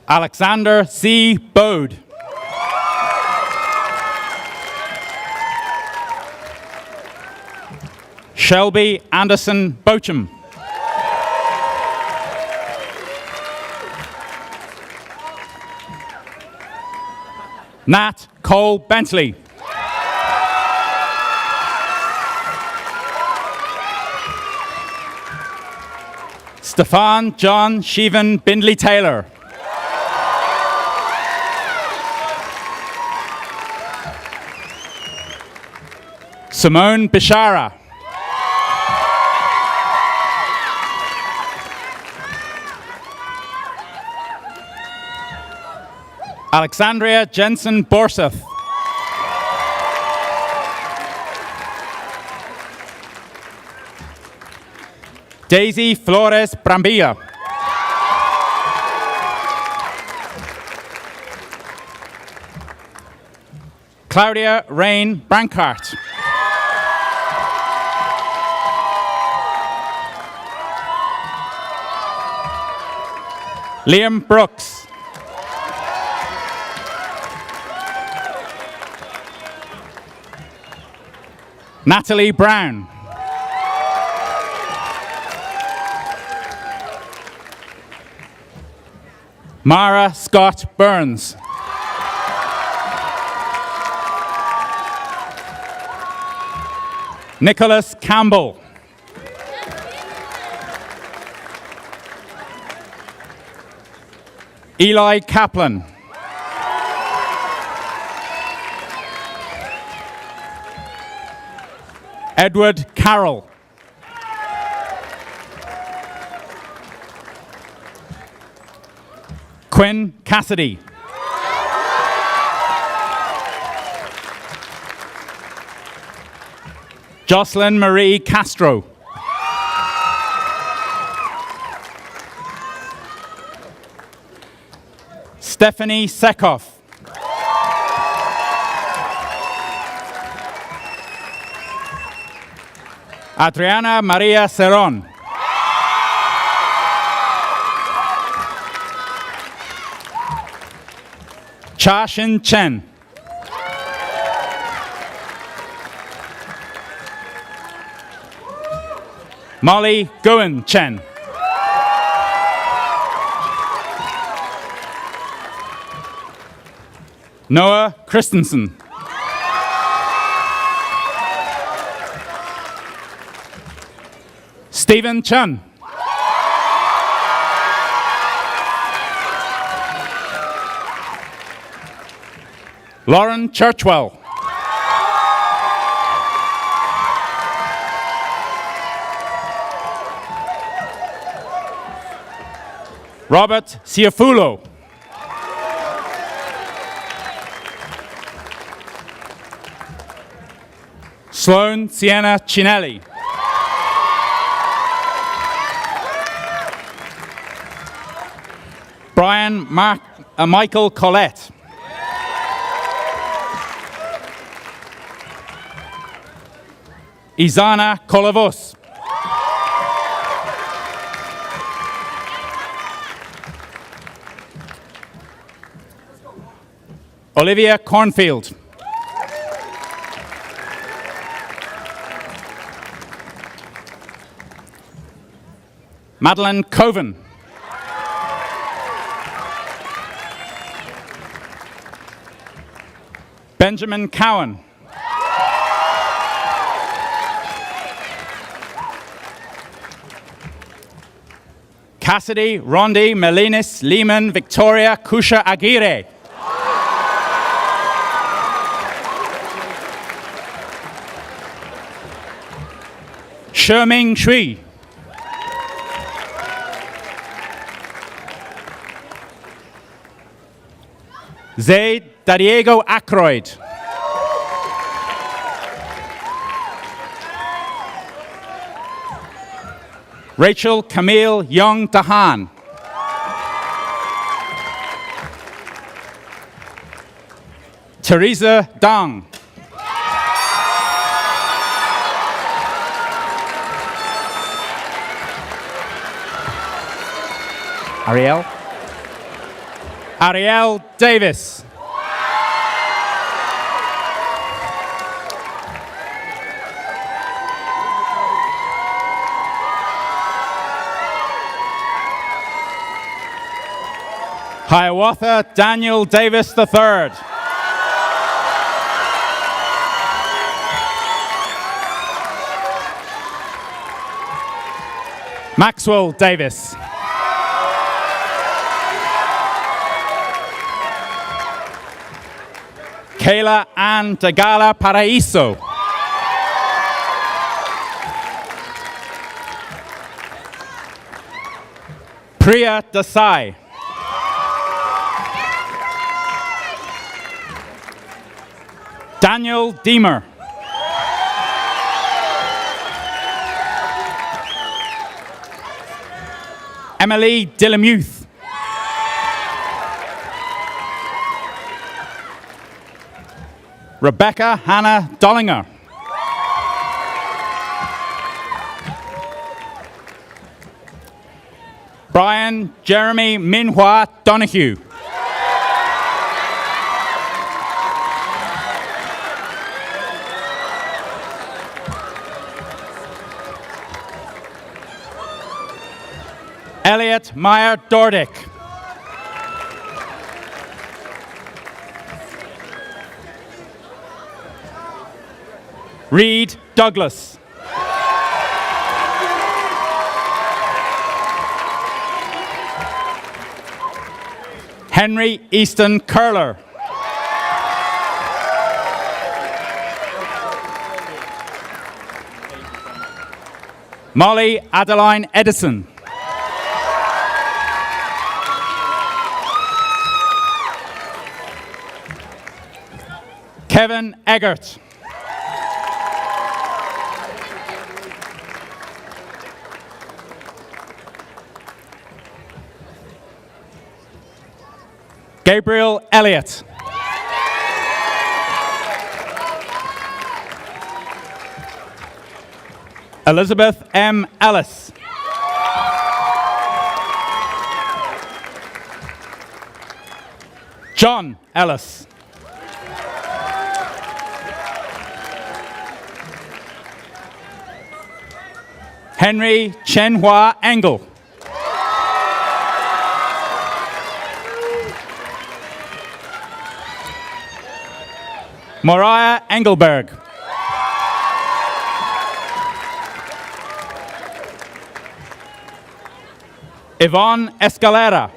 Alexander C. Bode. Shelby Anderson Bochum. Nat Cole Bentley. Stefan John Sheevan Bindley Taylor. Simone Bishara. Alexandria Jensen Borseth. Daisy Flores Brambilla. Claudia Rain Brancart. Liam Brooks. Natalie Brown. Mara Scott Burns. Nicholas Campbell. Eli Kaplan. Edward Carroll. Quinn Cassidy. Jocelyn Marie Castro. Stephanie Sekoff. Adriana Maria Cerón. Cha Shin Chen. Molly Goen Chen. Noah Christensen. Stephen Chun. Lauren Churchwell. Robert Ciafulo. Sloan Sienna Chinelli. Brian Michael Collette. Izana Kolavos. Olivia Cornfield. Madeline Coven. Benjamin Cowan. Cassidy Rondi Melinis Lehman Victoria Kusha Aguirre. Sherming Shui. Zaid Dariego Ackroyd. Rachel Camille Young Dahan. Teresa Dang. Ariel Davis. Hiawatha Daniel Davis III. Maxwell Davis. Kayla Ann Dagala Paraíso. Priya Desai. Daniel Deemer. Emily Dillamuth. Rebecca Hannah Dollinger. Brian Jeremy Minhua Donahue. Elliot Meyer Dordick. Reed Douglas. Henry Easton Curler. Molly Adeline Edison. Kevin Eggert. Gabriel Elliott. Elizabeth M. Ellis. John Ellis. Henry Chenhua Engel. Mariah Engelberg. Yvonne Escalera.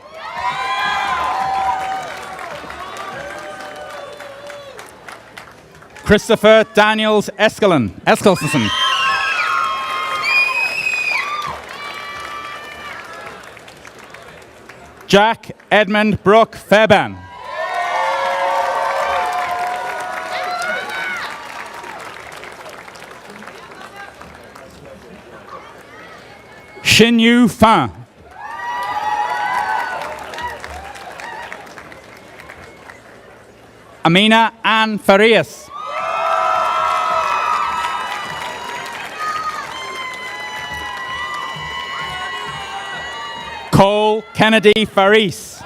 Christopher Daniels Eskelson. Jack Edmund Brooke Fairbairn. Xin Yu Fan. Amina Ann Farias. Cole Kennedy Faris.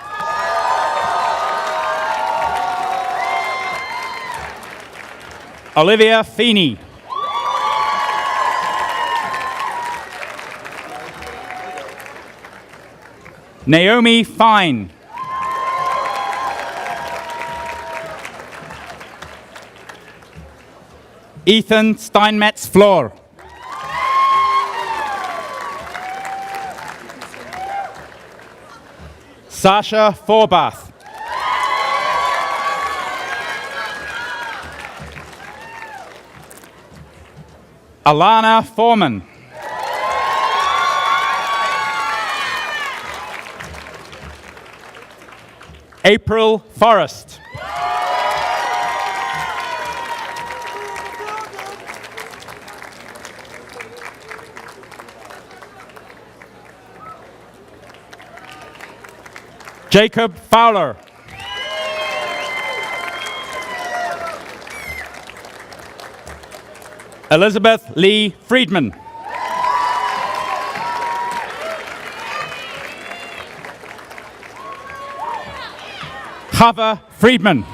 Olivia Feeney. Naomi Fine. Ethan Steinmetz Floor. Sasha Forbath. Alana Foreman. April Forrest. Jacob Fowler. Elizabeth Lee Friedman. Chava Friedman.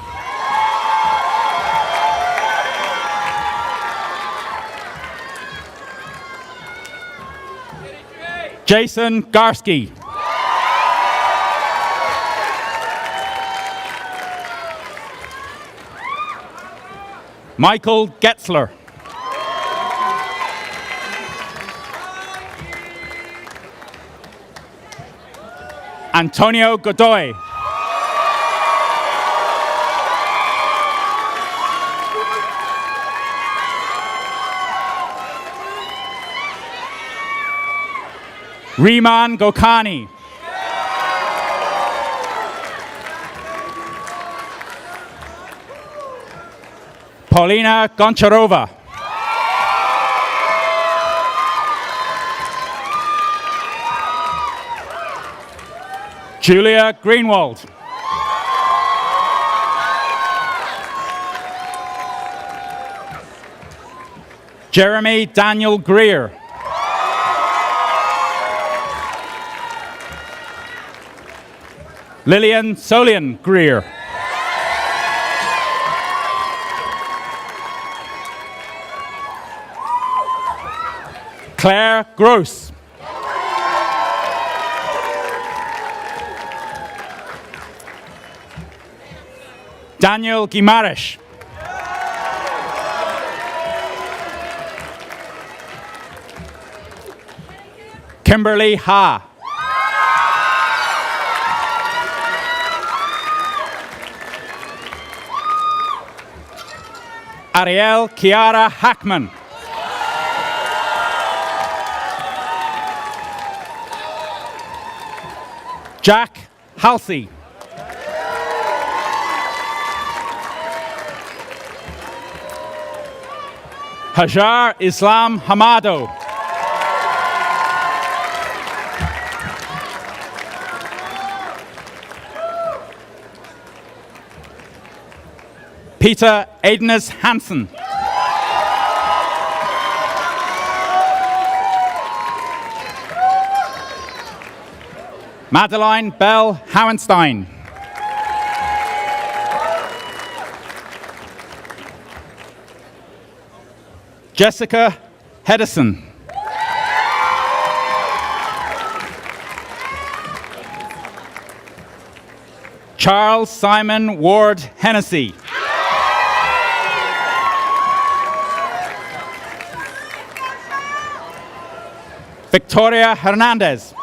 Jason Garski. Michael Getzler. Antonio Godoy. Riemann Gokani. Paulina Goncharova. Julia Greenwald. Jeremy Daniel Greer. Lillian Solian Greer. Claire Gross. Daniel Guimaraes. Kimberly Ha. Ariel Kiara Hackman. Jack Halsey. Hajar Islam Hamado. Peter Aidenis Hansen. Madeline Bell Howenstein. Jessica Hedison. Charles Simon Ward Hennessy. Victoria Hernandez.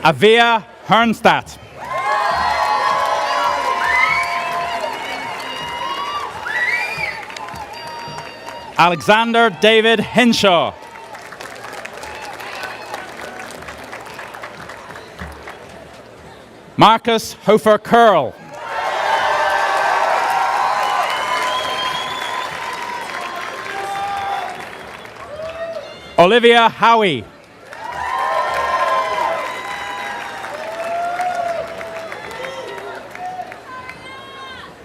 Avia Hernstadt. Alexander David Henshaw. Marcus Hofer Curl. Olivia Howie.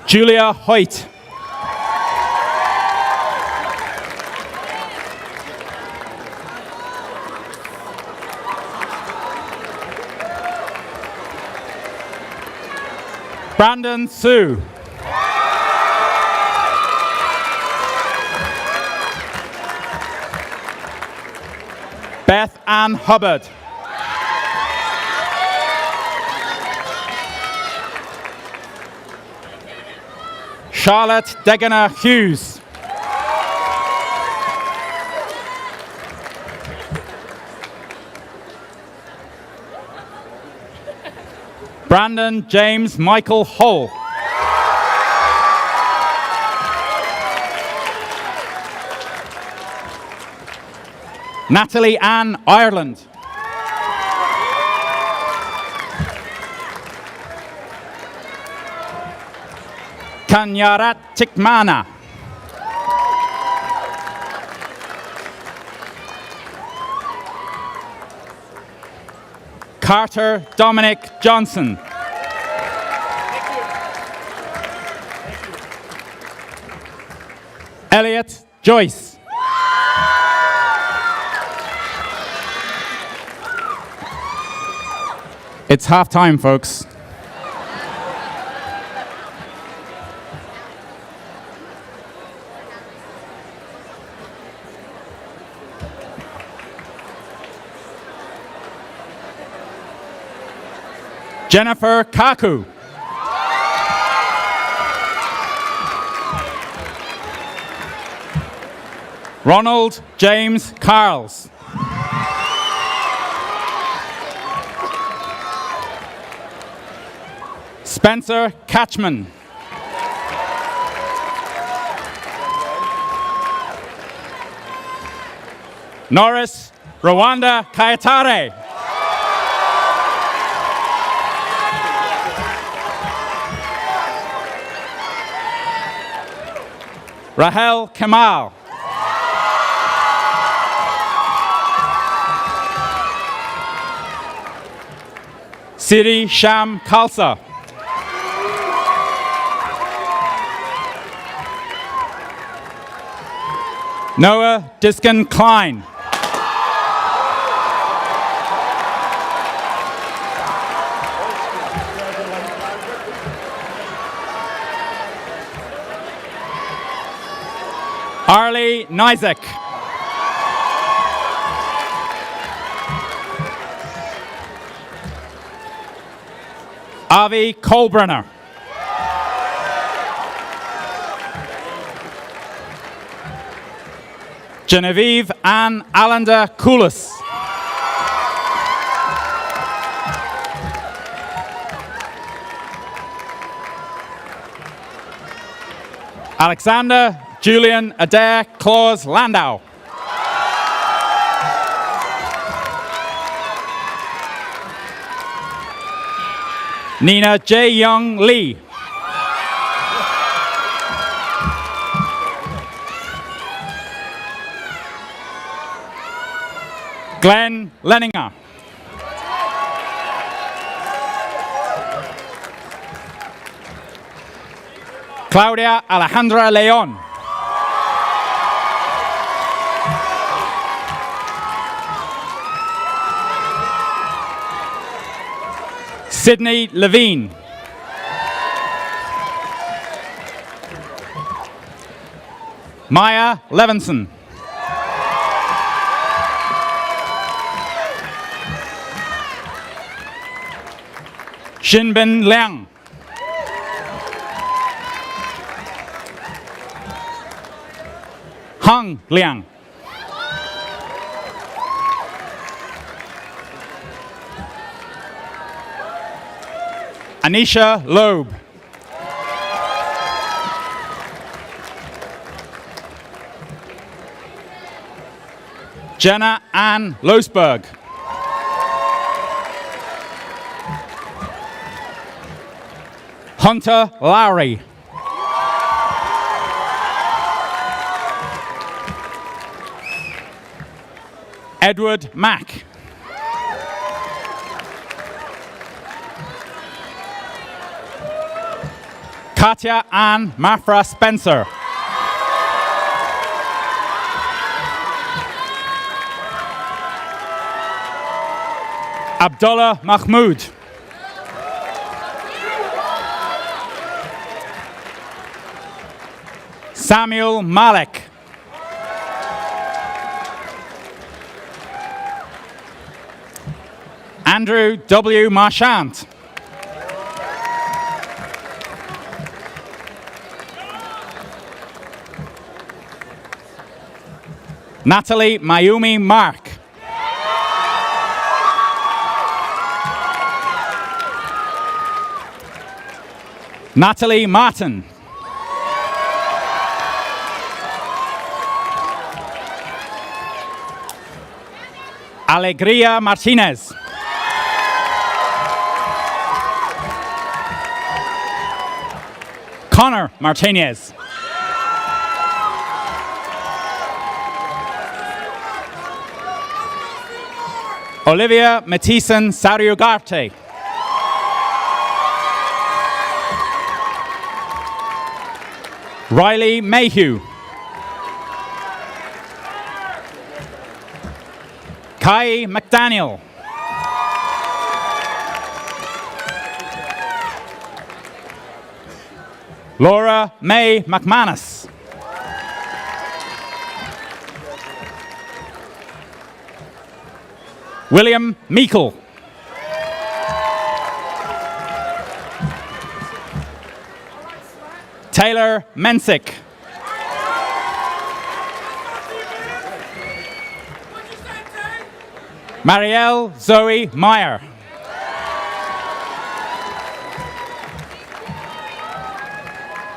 Julia Hoyt. Brandon Sue. Beth Ann Hubbard. Charlotte Degener Hughes. Brandon James Michael Hull. Natalie Ann Ireland. Kanyarat Tikmana. Carter Dominic Johnson. Elliot Joyce. It's half time, folks. Jennifer Kaku. Ronald James Carls. Spencer Catchman. Norris Rwanda Kayatare. Rahel Kamal. Siri Sham Khalsa. Noah Diskin Klein. Arlie Nizek. Avi Kolbrenner. Genevieve Ann Allender Koulis. Alexander Julian Adair Claus Landau. Nina J. Young Lee. Glenn Leninger. Claudia Alejandra Leon. Sydney Levine. Maya Levinson. Xinbin Liang. Hang Liang. Anisha Loeb. Jenna Ann Losberg. Hunter Lowry. Edward Mack. Katya Ann Mafra Spencer. Abdullah Mahmoud. Samuel Malek. Andrew W. Marchant. Natalie Mayumi Mark. Natalie Martin. Alegria Martinez. Connor Martinez. Olivia Matison Sariugarte. Riley Mayhew. Kai McDaniel. Laura May McManus. William Meikle. Taylor Mensick. Marielle Zoe Meyer.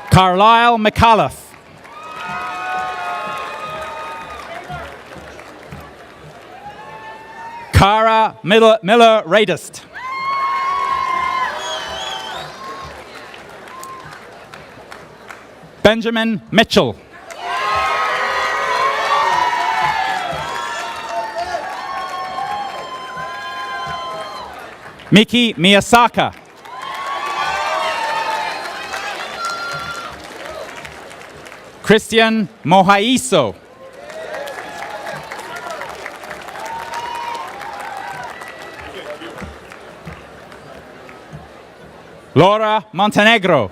Carlisle McAuliffe. Cara Miller Radist. Benjamin Mitchell. Miki Miyasaka. Christian Mohaiso. Laura Montenegro.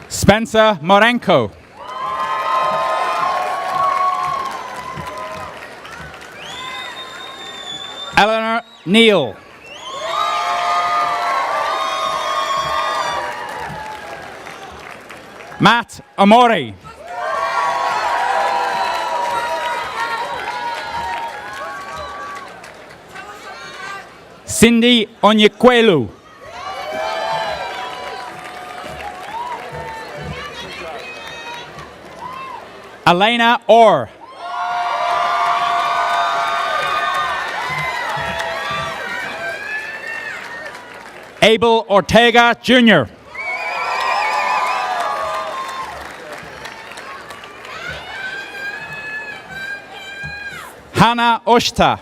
Spencer Morenko. Eleanor Neal. Matt Amori. Cindy Onyekwelu. Elena Orr. Abel Ortega Jr. Hannah Oshta.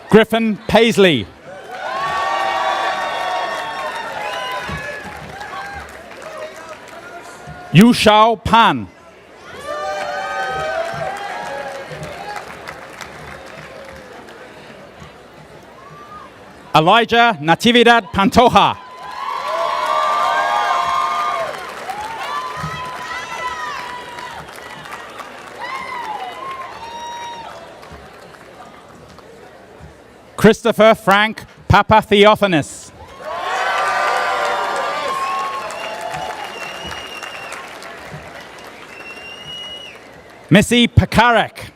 Griffin Paisley. Yu Shao Pan. Elijah Natividad Pantoja. Christopher Frank Papatheophanis. Missy Pakarek.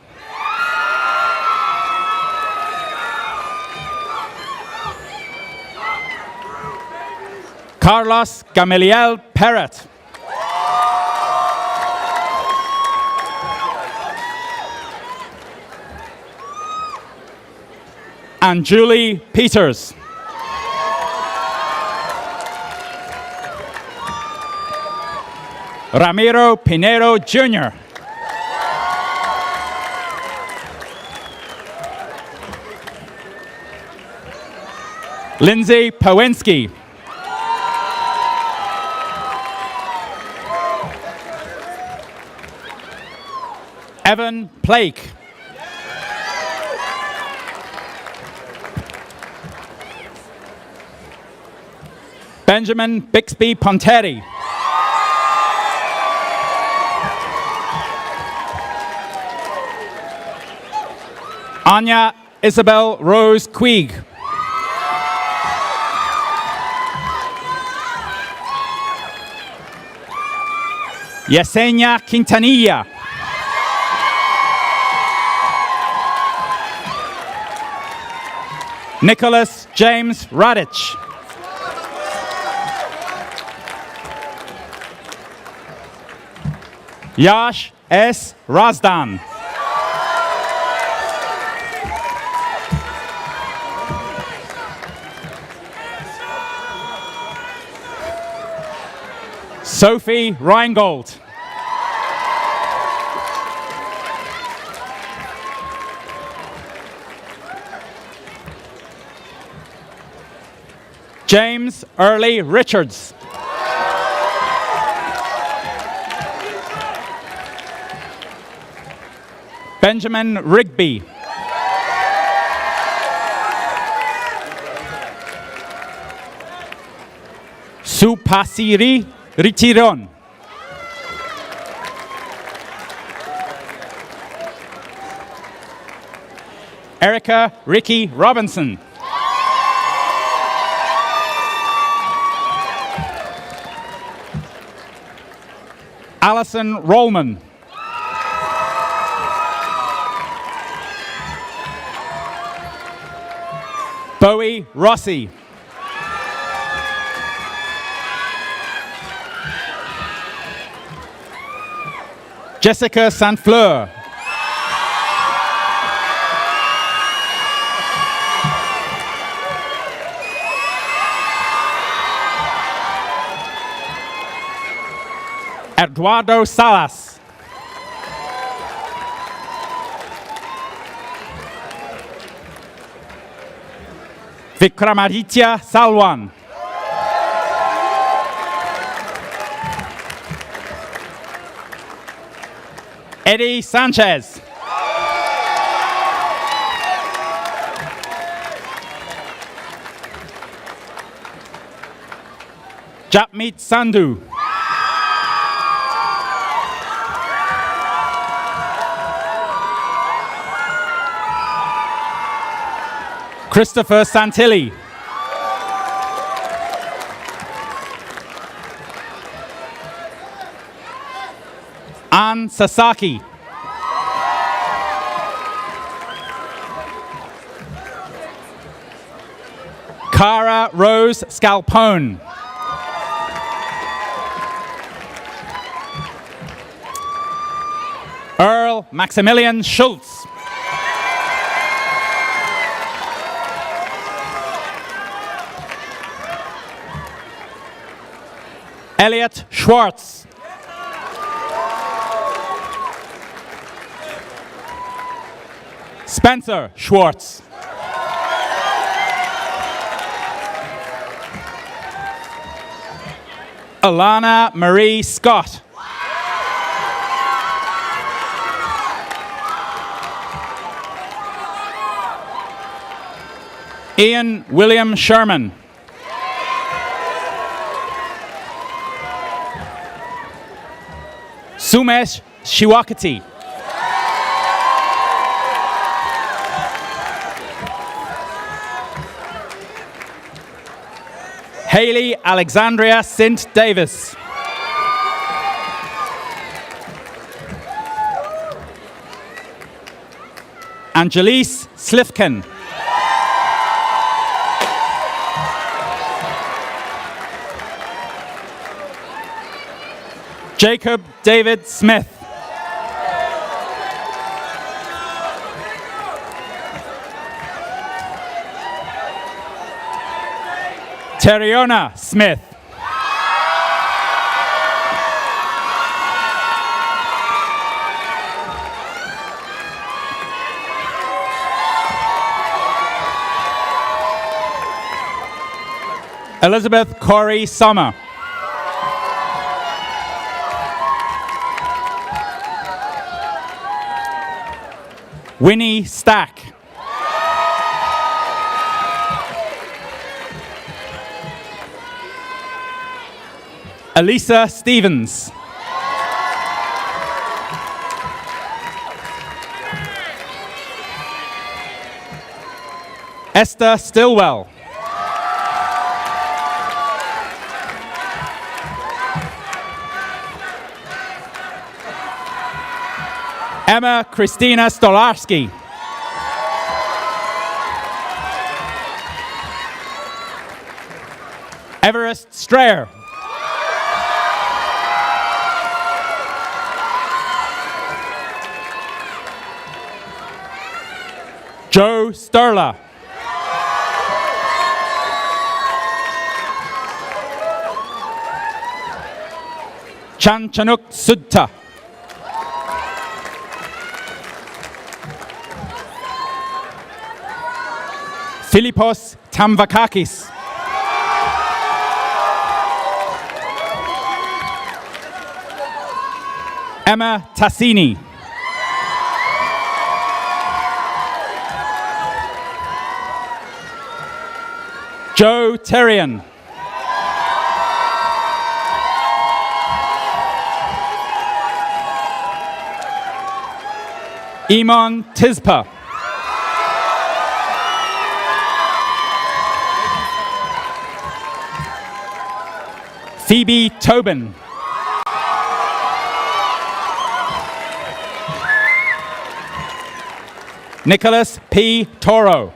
Carlos Gamaliel Perret. And Julie Peters. Ramiro Pinero Jr. Lindsay Powinski. Evan Blake. Benjamin Bixby Ponteri. Anya Isabel Rose Queeg. Yesenia Quintanilla. Nicholas James Radich. Yash S. Razdan. Sophie Reingold. James Early Richards. Benjamin Rigby. Supasiri Ritiron. Erica Ricky Robinson. Allison Rollman. Bowie Rossi. Jessica Saint-Fleur. Eduardo Salas. Vikramaditya Salwan. Eddie Sanchez. Japmeet Sandhu. Christopher Santilli. Ann Sasaki. Cara Rose Scalpone. Earl Maximilian Schultz. Elliot Schwartz. Spencer Schwartz. Alana Marie Scott. Ian William Sherman. Sumesh Shiwakati. Haley Alexandria Sint Davis. Angelise Slifkin. Jacob David Smith. Teriona Smith. Elizabeth Corey Sommer. Winnie Stack. Elisa Stevens. Esther Stillwell. Emma Christina Stolarski. Everest Strayer. Joe Sterla. Chanchanuk Sudta. Philippos Tamvakakis. Emma Tassini. Joe Terrian. Iman Tispa. Phoebe Tobin. Nicholas P. Toro.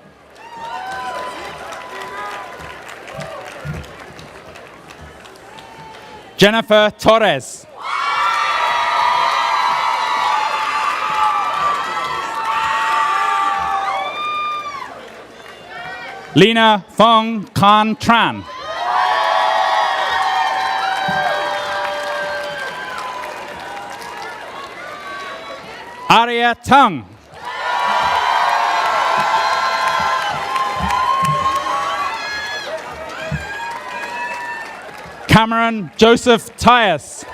Jennifer Torres. Lena Fong Khan Tran. Arya Tung. Cameron Joseph Tyas.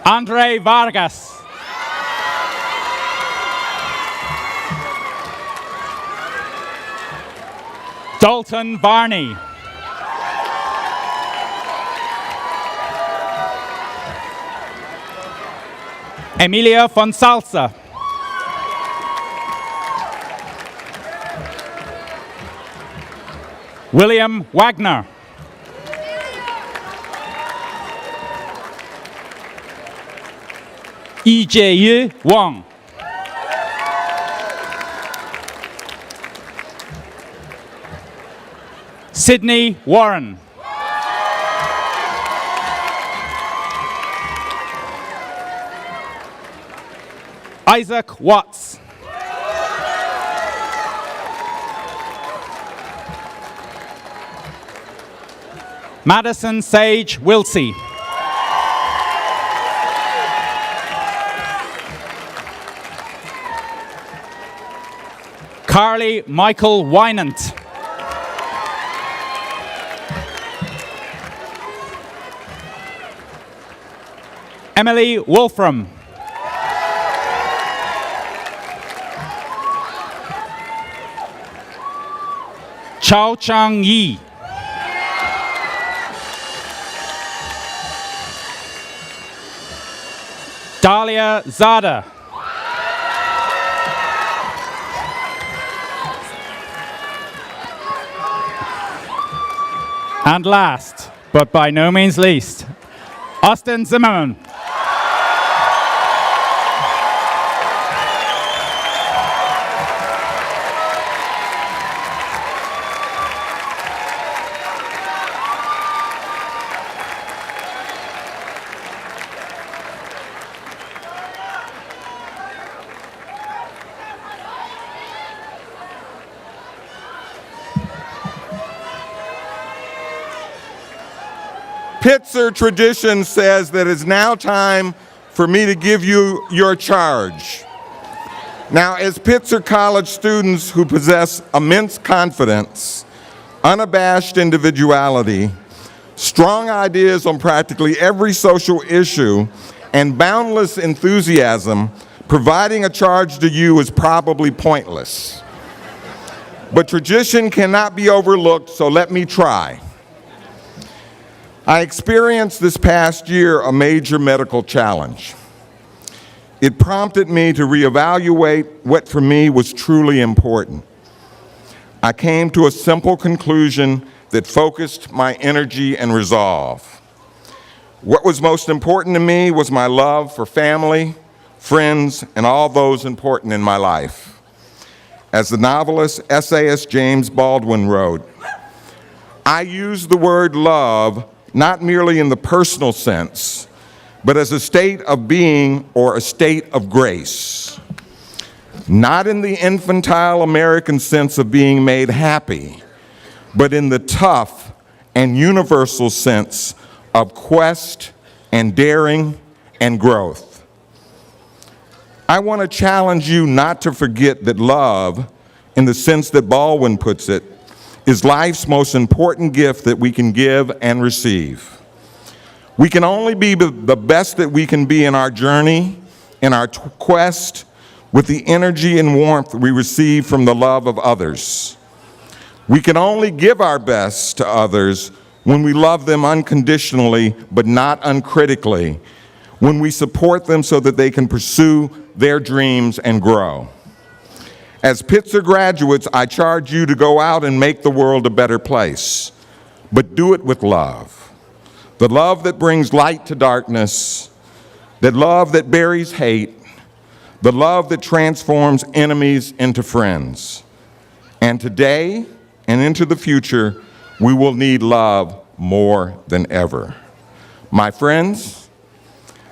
Andre Vargas. Dalton Varney. Emilia Fonsalsa. William Wagner. Yi Wang. Sydney Warren. Isaac Watts. Madison Sage Wilsey. Carly Michael Wynant. Emily Wolfram. Chao Chang Yi. Dahlia Zada. And last, but by no means least, Austin Zimmerman. Pitzer tradition says that it's now time for me to give you your charge. Now, as Pitzer College students who possess immense confidence, unabashed individuality, strong ideas on practically every social issue, and boundless enthusiasm, providing a charge to you is probably pointless. But tradition cannot be overlooked, so let me try. I experienced this past year a major medical challenge. It prompted me to reevaluate what for me was truly important. I came to a simple conclusion that focused my energy and resolve. What was most important to me was my love for family, friends, and all those important in my life. As the novelist, essayist James Baldwin wrote, I use the word love not merely in the personal sense, but as a state of being or a state of grace. Not in the infantile American sense of being made happy, but in the tough and universal sense of quest and daring and growth. I want to challenge you not to forget that love, in the sense that Baldwin puts it, is life's most important gift that we can give and receive. We can only be the best that we can be in our journey, in our quest, with the energy and warmth we receive from the love of others. We can only give our best to others when we love them unconditionally but not uncritically, when we support them so that they can pursue their dreams and grow. As Pitzer graduates, I charge you to go out and make the world a better place, but do it with love. The love that brings light to darkness, the love that buries hate, the love that transforms enemies into friends. And today and into the future, we will need love more than ever. My friends,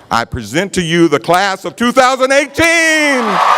I present to you the class of 2018.